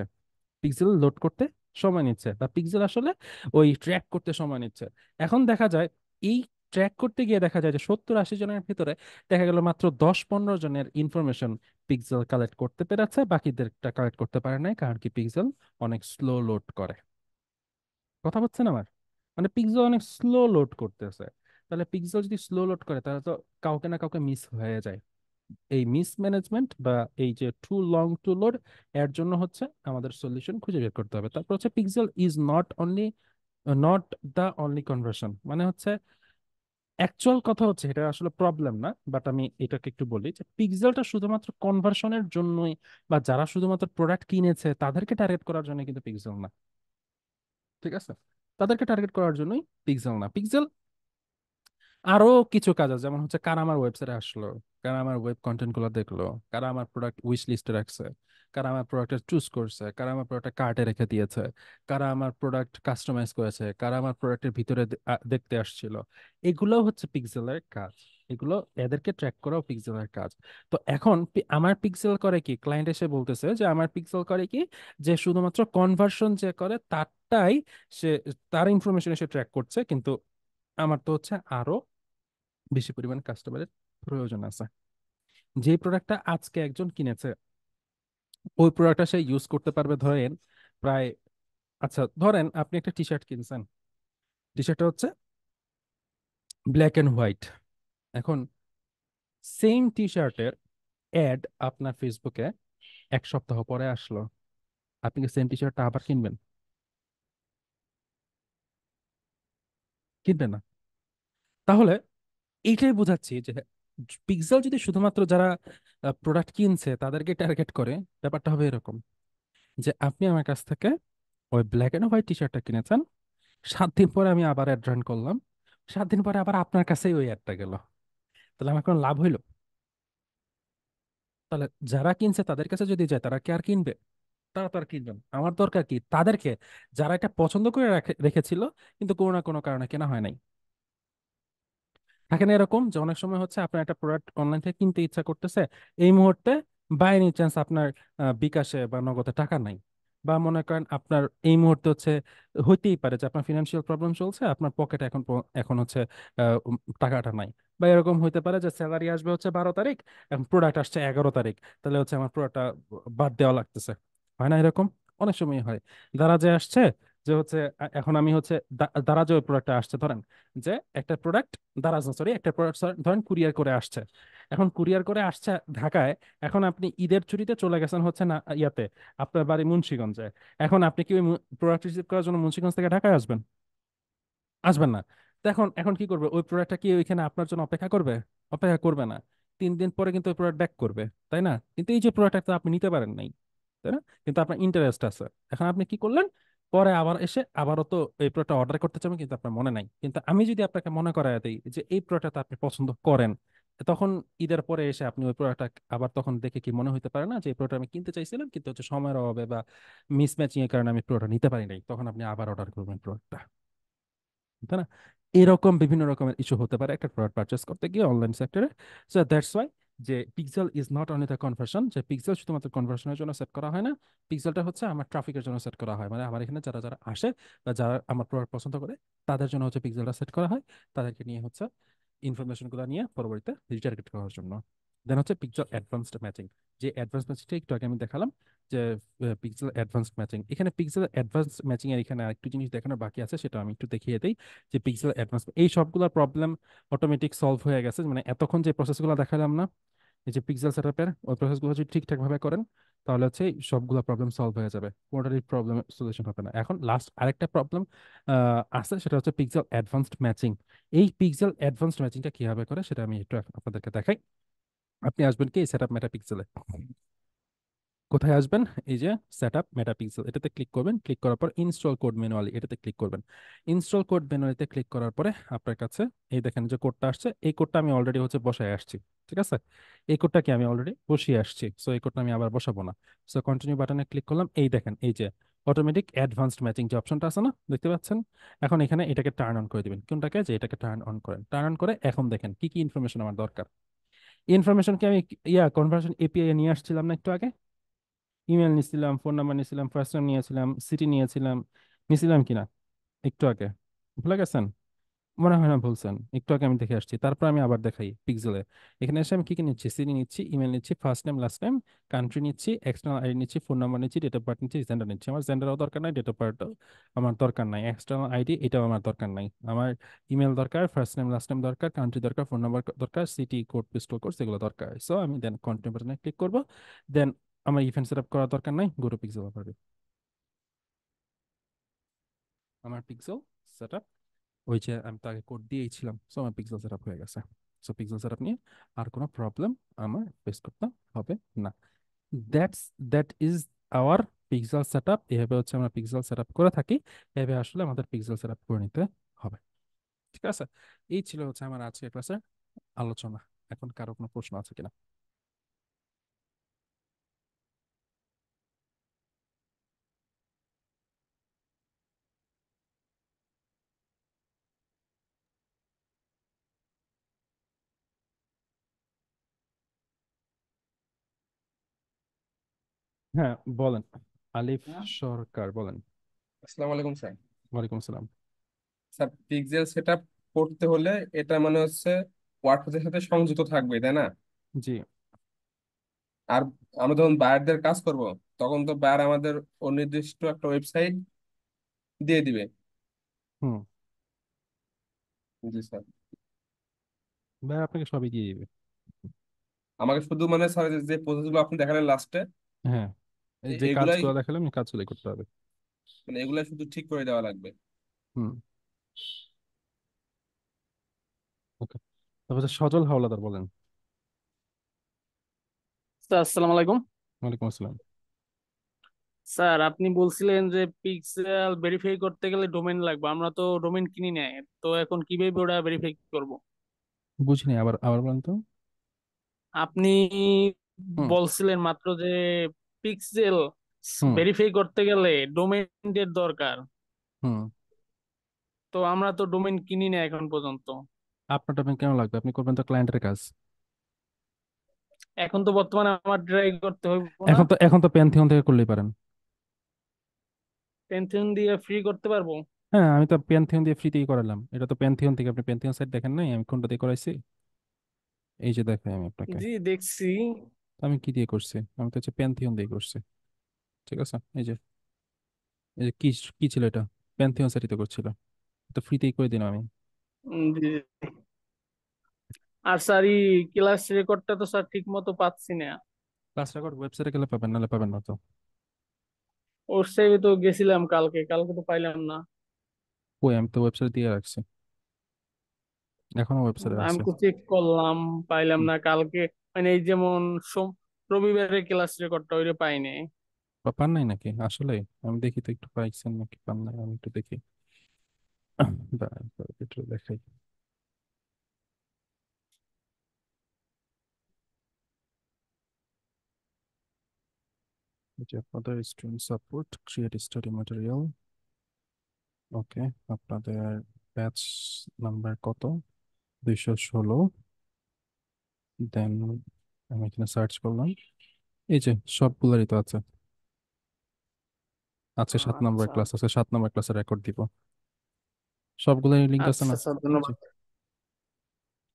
পিক্সেল লোড করতে সময় নিচ্ছে, বা পিক্সেল আসলে ওই ট্র্যাক করতে সময় নিচ্ছে। এখন দেখা যায় এই ট্র্যাক করতে গিয়ে দেখা যায় যে 70-80 জনের ভিতরে দেখা গেল মাত্র 10-15 জনের ইনফরমেশন পিক্সেল কালেক্ট করতে পেরেছে, বাকিদেরটা কালেক্ট করতে পারে নাই, কারণ কি পিক্সেল অনেক স্লো লোড করে। কথা বলছেন আমার? মানে পিক্সেল অনেক স্লো লোড করতেছে। তাহলে পিক্সেল যদি স্লো লোড করে তাহলে তো কাউকে না কাউকে মিস হয়ে যায়। এই মিস ম্যানেজমেন্ট বা এই যে টু লং টু লোড, এর জন্য হচ্ছে আমাদের সলিউশন খুঁজে বের করতে হবে। তারপর হচ্ছে pixel is not the only conversion, মানে হচ্ছে অ্যাকচুয়াল কথা হচ্ছে এটা আসলে প্রবলেম না, বাট আমি এটাকে একটু বলি যে পিক্সেলটা শুধুমাত্র কনভার্সনের জন্যই বা যারা শুধুমাত্র প্রোডাক্ট কিনেছে তাদেরকে টার্গেট করার জন্য কিন্তু পিক্সেল না। ঠিক আছে, তাদেরকে টার্গেট করার জন্যই পিক্সেল না। পিক্সেল আরো কিছু কাজ আছে, যেমন হচ্ছে কারা আমার ওয়েবসাইটে আসলো, কারা আমার ওয়েব কন্টেন্ট গুলো দেখলো, কারা আমার প্রোডাক্ট উইশ লিস্টে রাখছে, কারা আমার প্রোডাক্ট চুজ করছে, কারা আমার প্রোডাক্ট কার্টে রেখে দিয়েছে, কারা আমার প্রোডাক্ট কাস্টমাইজ করেছে, কারা আমার প্রোডাক্টের ভিতরে দেখতে আসছিল। এগুলো হচ্ছে পিক্সেলের কাজ। এগুলো এদেরকে ট্র্যাক করাও পিক্সেলের কাজ। তো এখন আমার পিক্সেল করে কি, ক্লায়েন্ট এসে বলতেছে যে আমার পিক্সেল করে কি, যে শুধুমাত্র কনভার্সন যে করে তারটাই সে, তার ইনফরমেশন এসে ট্র্যাক করছে, কিন্তু আমার তো হচ্ছে আরো বেশি পরিমাণ কাস্টমারের প্রয়োজন আছে। যে প্রোডাক্টটা আজকে একজন কিনেছে ওই প্রোডাক্টটা সে ইউজ করতে পারবে ধরেন প্রায়, আচ্ছা ধরেন আপনি একটা টি শার্ট কিনছেন, টি শার্টটা হচ্ছে ব্ল্যাক এন্ড হোয়াইট। এখন সেম টি শার্টের অ্যাড আপনার ফেসবুকে 1 সপ্তাহ পরে আসলো, আপনি কি সেম টি শার্টটা আবার কিনবেন? কিনবেন না। তাহলে এইটাই বোঝাচ্ছি যে পিক্সেল যদি শুধুমাত্র যারা প্রোডাক্ট কিনছে তাদেরকে টার্গেট করে, ব্যাপারটা হবে এরকম যে আপনি আমার কাছ থেকে ওই ব্ল্যাক এন্ড হোয়াইট টি শার্টটা কিনেছেন, 7 দিন পরে আমি আবার অ্যাড রান করলাম, 7 দিন পরে আবার আপনার কাছেই ওই অ্যাডটা গেল, তাহলে আমার কোনো লাভ হইলো? তাহলে যারা কিনছে তাদের কাছে যদি যায় তারা কি আর কিনবে? তারা তো আর কিনবে না। আমার দরকার কি তাদেরকে, যারা এটা পছন্দ করে রেখেছিল কিন্তু কোনো না কোনো কারণে কেনা হয় নাই। থাকে না এরকম যে অনেক সময় হচ্ছে আপনার একটা প্রোডাক্ট অনলাইন থেকে কিনতে ইচ্ছা করতেছে, এই মুহূর্তে বাই এনি চান্স আপনার বিকাশে বা নগদে টাকা নাই, বা মনে করেন আপনার এই মুহূর্তে হচ্ছে হইতেই পারে যে আপনার ফিনান্সিয়াল প্রবলেম চলছে, আপনার পকেটে এখন হচ্ছে টাকাটা নাই, বা এরকম হইতে পারে যে স্যালারি আসবে হচ্ছে 12 তারিখ, এখন প্রোডাক্ট আসছে 11 তারিখ, তাহলে হচ্ছে আমার পুরোটা বাদ দেওয়া লাগতেছে। হয় না এরকম? অনেক সময় হয়। দারাজে আসছে যে হচ্ছে এখন আমি হচ্ছে দারাজে ওই প্রোডাক্টটা আসছে ধরেন, যে একটা প্রোডাক্ট, দারাজ না সরি, একটা প্রোডাক্ট ধরেন কুরিয়ার করে আসছে, এখন কুরিয়ার করে আসছে ঢাকায়, এখন আপনি ঈদের ছুটিতে চলে গেছেন হচ্ছে না ইয়াতে, আপনার বাড়ি মুন্সিগঞ্জে, এখন আপনি কি ওই প্রোডাক্ট রিসিভ করার জন্য মুন্সিগঞ্জ থেকে ঢাকায় আসবেন? আসবেন না। তো এখন এখন কি করবে, ওই প্রোডাক্টটা কি ওইখানে আপনার জন্য অপেক্ষা করবে? অপেক্ষা করবে না। 3 দিন পরে কিন্তু ওই প্রোডাক্ট ব্যাক করবে, তাই না? কিন্তু এই যে প্রোডাক্টটা আপনি নিতে পারেন নাই, তাই না? কিন্তু আপনার ইন্টারেস্ট আছে। এখন আপনি কি করলেন, পরে আবার এসে আবারও তো এই প্রোডাক্টটা অর্ডার করতে চাবেন, কিন্তু আপনার মনে নাই। কিন্তু আমি যদি আপনাকে মনে করায় দিই যে এই প্রোডাক্টটা আপনি পছন্দ করেন, তখন ঈদের পরে এসে আপনি ওই প্রোডাক্টটা আবার তখন দেখে কি মনে হতে পারে না যে এই প্রোডাক্ট আমি কিনতে চাইছিলাম কিন্তু হচ্ছে সময়ের অভাবে বা মিসম্যাচিং এর কারণে আমি প্রোডাক্ট নিতে পারি নাই, তখন আপনি আবার অর্ডার করবেন প্রোডাক্টটা, তাই না? এরকম বিভিন্ন রকমের ইস্যু হতে পারে একটা প্রোডাক্ট পারচেস করতে গিয়ে অনলাইন সেক্টরে। সো দ্যাটস ওয়াই যে pixel is not only the conversion, যে পিক্সেল শুধুমাত্র কনভার্সনের জন্য সেট করা হয় না, পিক্সেলটা হচ্ছে আমার ট্রাফিকের জন্য সেট করা হয়, মানে আমার এখানে যারা যারা আসে বা যারা আমার প্রোডাক্ট পছন্দ করে তাদের জন্য হচ্ছে পিক্সেলটা সেট করা হয়, তাদেরকে নিয়ে হচ্ছে ইনফরমেশন গুলো নিয়ে পরবর্তীতে রিটার্গেট করার জন্য। দেন হচ্ছে পিক্সেল অ্যাডভান্সড ম্যাচিং, যে অ্যাডভান্স ম্যাচিংটা একটু আগে আমি দেখালাম, যে পিক্সেল অ্যাডভান্সড ম্যাচিং, এখানে পিক্সেল অ্যাডভান্সড ম্যাচিং এর এখানে আরেকটু জিনিস দেখানোর বাকি আছে, সেটা আমি একটু দেখিয়ে দিই। যে পিক্সেল অ্যাডভান্স এই সবগুলোর প্রবলেম অটোমেটিক সলভ হয়ে গেছে, মানে এতক্ষণ যে প্রসেসগুলো দেখালাম না, এই যে পিক্সেল সেটআপের ওই প্রসেসগুলো যদি ঠিকঠাক ভাবে করেন তাহলে হচ্ছে এই সবগুলো প্রবলেম সলভ হয়ে যাবে, কোনোটারই প্রবলেম সলিউশন হবে না। এখন লাস্ট আরেকটা প্রবলেম আছে, সেটা হচ্ছে পিক্সেল অ্যাডভান্সড ম্যাচিং। এই পিক্সেল অ্যাডভান্সড ম্যাচিংটা কিভাবে করে সেটা আমি একটু আপনাদেরকে দেখাই। আপনি আসবেন কি সেটআপ মেটা পিক্সেলে, কোথায় আসবেন, এই যে সেটআপ মেটাপিক্সেল এটাতে ক্লিক করবেন, ক্লিক করার পর ইনস্টল কোড ম্যানুয়ালি এটাতে ক্লিক করবেন। ইনস্টল কোড ম্যানুয়ালিতে ক্লিক করার পরে আপনার কাছে এই দেখেন যে কোডটা আসছে, এই কোডটা আমি অলরেডি হচ্ছে বসায় আসছি। ঠিক আছে, এই কোডটা কি আমি অলরেডি বসিয়ে আসছি, সো এই কোডটা আমি আবার বসাবো না। সো কন্টিনিউ বাটনে ক্লিক করলাম, এই দেখেন এই যে অটোমেটিক অ্যাডভান্সড ম্যাচিং যে অপশনটা আছে না, দেখতে পাচ্ছেন? এখন এখানে এটাকে টার্ন অন করে দিবেন, কোনটাকে, যে এটাকে টার্ন অন করেন। টার্ন অন করে এখন দেখেন কি কি ইনফরমেশন আমার দরকার। ইনফরমেশন কি আমি কনভার্সন এপিআই নিয়ে আসছিলাম না একটু আগে? ইমেল নিয়েছিলাম, ফোন নাম্বার নিয়েছিলাম, ফার্স্ট নেম নিয়েছিলাম, সিটি নিয়েছিলাম, নিয়েছিলাম কিনা একটু আগে, ভুলে গেছেন? মনে হয় না বলছেন, একটু আগে আমি দেখে আসছি, তারপর আমি আবার দেখাই পিক্সেলে। এখানে এসে আমি কি কি নিচ্ছি, সিডি নিচ্ছি, ইমেল নিচ্ছি, first name last name, country নিচ্ছি, এক্সটার্নাল আইডি নিচ্ছি, ফোন নাম্বার নিচ্ছি, ডেট অফ বার্থ নিচ্ছি, জেন্ডার নিচ্ছি। আমার জেন্ডারও দরকার নাই, ডেট অফ বার্থও আমার দরকার নাই, এক্সটার্নাল আইডি এটাও আমার দরকার নাই। আমার ইমেল দরকার, ফার্স্ট নেম লাস্ট নেম দরকার, কান্ট্রি দরকার, ফোন নাম্বার দরকার, সিটি কোড পিস্টল কোড সেগুলো দরকার। সো আমি দেন কন্টিনিউ বাটনে ক্লিক করবো। দেন আমার ইভেন্ট সেট আপ করার দরকার নাই, গো টু পিক্সেল। আমার পিক্সেল সেট, ওই যে আমি তো আগে কোড দিয়েছিলাম, সো আমার পিক্সেল সেটআপ হয়ে গেছে। সো পিক্সেল সেটআপ নিয়ে আর কোনো প্রবলেম আমার ফেস করতে হবে না। That's that is our pixel setup. এভাবে হচ্ছে আমরা পিক্সেল সেটআপ করে থাকি, এভাবে আসলে আমাদের পিক্সেল সেটআপ করে নিতে হবে। ঠিক আছে, এই ছিল হচ্ছে আমার আজকের ক্লাসের আলোচনা। এখন কারো কোনো প্রশ্ন আছে কিনা? হ্যাঁ, বলেন। আলিফ সরকার, বলেন। আসসালামু আলাইকুম স্যার। ওয়ালাইকুম আসসালাম। স্যার, পিক্সেল সেটআপ করতে হলে এটা মানে হচ্ছে ওয়ার্ডপ্রেসের সাথে সংযুক্ত থাকবে, তাই না? জি। আর আমরা যখন বায়ারদের কাজ করব, তখন তো বায়ার আমাদের অনির্দিষ্ট একটা ওয়েবসাইট দিয়ে দিবে। হুম। জি স্যার। ভাই আপনাকে সবই দিয়ে দিবে। আমাকে শুধু মানে স্যার যে প্রসেসগুলো আপনি দেখালেন লাস্টে, হ্যাঁ, এই যে এগুলাই কাজগুলো দেখালাম এই কাজগুলোই করতে হবে। মানে এগুলাই শুধু ঠিক করে দেওয়া লাগবে। হুম। ওকে, তারপর হচ্ছে সজল হাওলাদার, বলেন। স্যার আসসালামু আলাইকুম। ওয়ালাইকুম আসসালাম। স্যার আপনি বলছিলেন যে পিক্সেল ভেরিফাই করতে গেলে ডোমেন লাগবে, আমরা তো ডোমেন কিনি না। তো এখন কিভাবে ওটা ভেরিফাই করব? বুঝিনি, আবার আবার বলেন তো। আপনি হুম। বলছিলেন মাত্র যে পিক্সেল হুম। ভেরিফাই করতে গেলে ডোমেনের দরকার। হুম। তো আমরা তো ডোমেন কিনি না এখন পর্যন্ত। আপনার ডোমেন কেন লাগবে? আপনি করবেন তো ক্লায়েন্টের কাজ। এখন তো বর্তমানে আমার ট্রাই করতে হইব না? এখন তো প্যান্থিয়ন থেকে করলেই পারেন। পেনথিয়ন দিয়ে ফ্রি করতে পারবো? হ্যাঁ, আমি তো প্যান্থিয়ন দিয়ে ফ্রিতেই করালাম। এটা তো প্যান্থিয়ন থেকে, আপনি প্যান্থিয়ন সাইট দেখেন নাই আমি কোনটা দিয়ে করাইছি? এই যে দেখাই আমি আপনাকে। জি দেখছি। তো আমি কি দিয়ে করছি? আমি তো হচ্ছে প্যান্থিয়ন দিয়ে করছি। ঠিক আছে, এই যে কি কি ছিল এটা? প্যান্থিয়ন সাইটে করছিল, তো ফ্রিতেই করে দিলাম আমি। জি। আর স্যার এই ক্লাস রেকর্ডটা তো স্যার ঠিক মতো পাচ্ছি না। ক্লাস রেকর্ড ওয়েবসাইটে গেলে পাবেন, নাহলে পাবেন না তো। ওর সাথে তো গেছিলাম কালকে, কালকে তো পাইলাম না। ওই আমি তো ওয়েবসাইট দিয়ে রাখছি, এখনো ওয়েবসাইটে আমি আছে। তো চেক করলাম, পাইলাম না কালকে। মানে এই যেমন রবিবারের ক্লাস রেকর্ডটা ওইটা পাইনি। বা পান নাই নাকি আসলে? আমি দেখি তো একটু পাইছেন নাকি পান নাই, আমি একটু দেখি। দাঁড়ান, একটু দেখাই। এই যে আপনাদের student support, create study material. Okay, আপনাদের ব্যাচ নাম্বার কত? 216। দেন আমি এখানে সার্চ করলাম, এই যে সবগুলোরই তো আছে। আছে 7 নম্বর আচ্ছা ক্লাস আছে, 7 নম্বর ক্লাসের রেকর্ড দিব। সবগুলোরই লিঙ্ক আছে আচ্ছা না? স্যার, জি। ধন্যবাদ।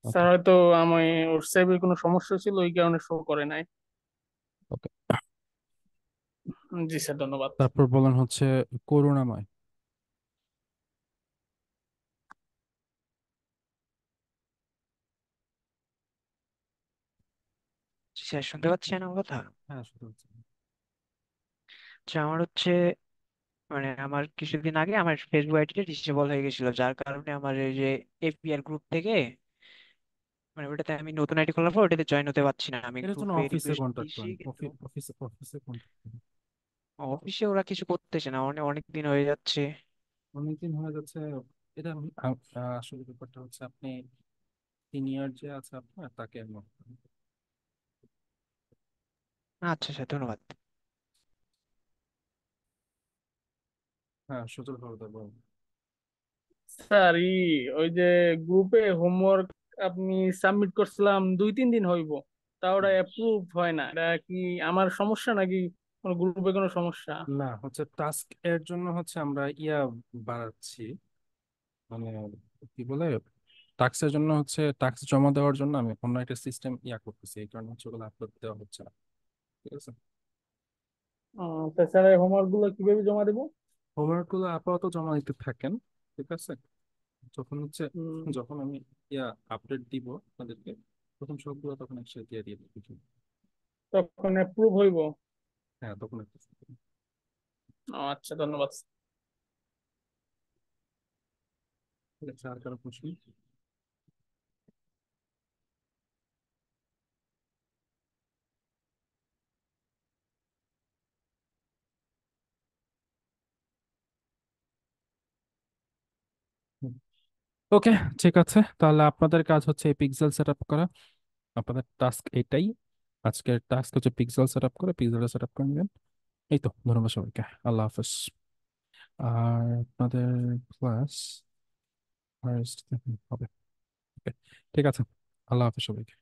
Sir okay. হয়তো আমি ওর সাইডে কোনো সমস্যা ছিল ওই কারণে শো করে নাই। ওকে, জি স্যার, ধন্যবাদ। তারপর বলেন হচ্ছে করুণাময়। জি স্যার, শুনতে পাচ্ছেন আমার কথা? হ্যাঁ, শুনতে পাচ্ছি। আচ্ছা, আমার হচ্ছে মানে আমার কিছুদিন আগে আমার ফেসবুক আইডিটা ডিসেবল হয়ে গেছিল, যার কারণে আমার এই যে এফবিআর গ্রুপ থেকে মানে ওটাতে আমি নতুন আইডি খোলার পর ওটাতে জয়েন হতে পারছি না। আমি এটার জন্য গ্রুপে অফিসে রিকোয়েস্ট কন্ট্যাক্ট দিচ্ছি করেন, কিন্তু অফিসে কন্ট্যাক্ট করেন। অফিসে ওরা কিছু করতেছে না, অনেক অনেক দিন হয়ে যাচ্ছে। অনেকদিন হয়ে যাচ্ছে। এটা আসলে ব্যাপারটা হচ্ছে আপনি সিনিয়র যে আছে আপনার তাকে নোট করেন। আচ্ছা স্যার, ধন্যবাদ। হ্যাঁ, সুযোগ হবে তো বলুন। স্যার ওই যে গ্রুপে হোমওয়ার্ক আপনি সাবমিট করছিলাম 2-3 দিন হইব, তা ওটা হুম। অ্যাপ্রুভ হয় না। এটা কি আমার সমস্যা নাকি কোনো গ্রুপে কোনো সমস্যা? না, হচ্ছে টাস্ক এর জন্য হচ্ছে আমরা বাড়াচ্ছি, মানে কি বলে, টাক্সের জন্য হচ্ছে টাক্স জমা দেওয়ার জন্য আমি অন্য একটা সিস্টেম করতেছি, এই কারণে হচ্ছে ওগুলো আপলোড দেওয়া হচ্ছে না। ঠিক আছে। স্যার হোমওয়ার্ক গুলো কিভাবে জমা দেবো? হোমওয়ার্ক গুলো আপাতত জমা দিতে থাকেন। ঠিক আছে। যখন হচ্ছে উম, যখন আমি আপডেট দিব আপনাদেরকে, তখন সবগুলো তখন একসাথে দিয়ে দিয়ে দিচ্ছি। তখন অ্যাপ্রুভ হইব? হ্যাঁ, তখন একটা আচ্ছা, ধন্যবাদ। ঠিক আছে। আর কারো প্রশ্ন? ওকে, ঠিক আছে। তাহলে আপনাদের কাজ হচ্ছে এই পিক্সেল সেট আপ করা। আপনাদের টাস্ক এটাই। আজকের টাস্ক হচ্ছে পিক্সেল সেট আপ করে, পিক্সেল সেট আপ করে নেবেন। এই তো, ধন্যবাদ সবাইকে। আল্লাহ হাফেজ। আর আপনাদের ক্লাস ফার্স্ট হবে। Okay, ঠিক আছে। আল্লাহ হাফেজ সবাইকে।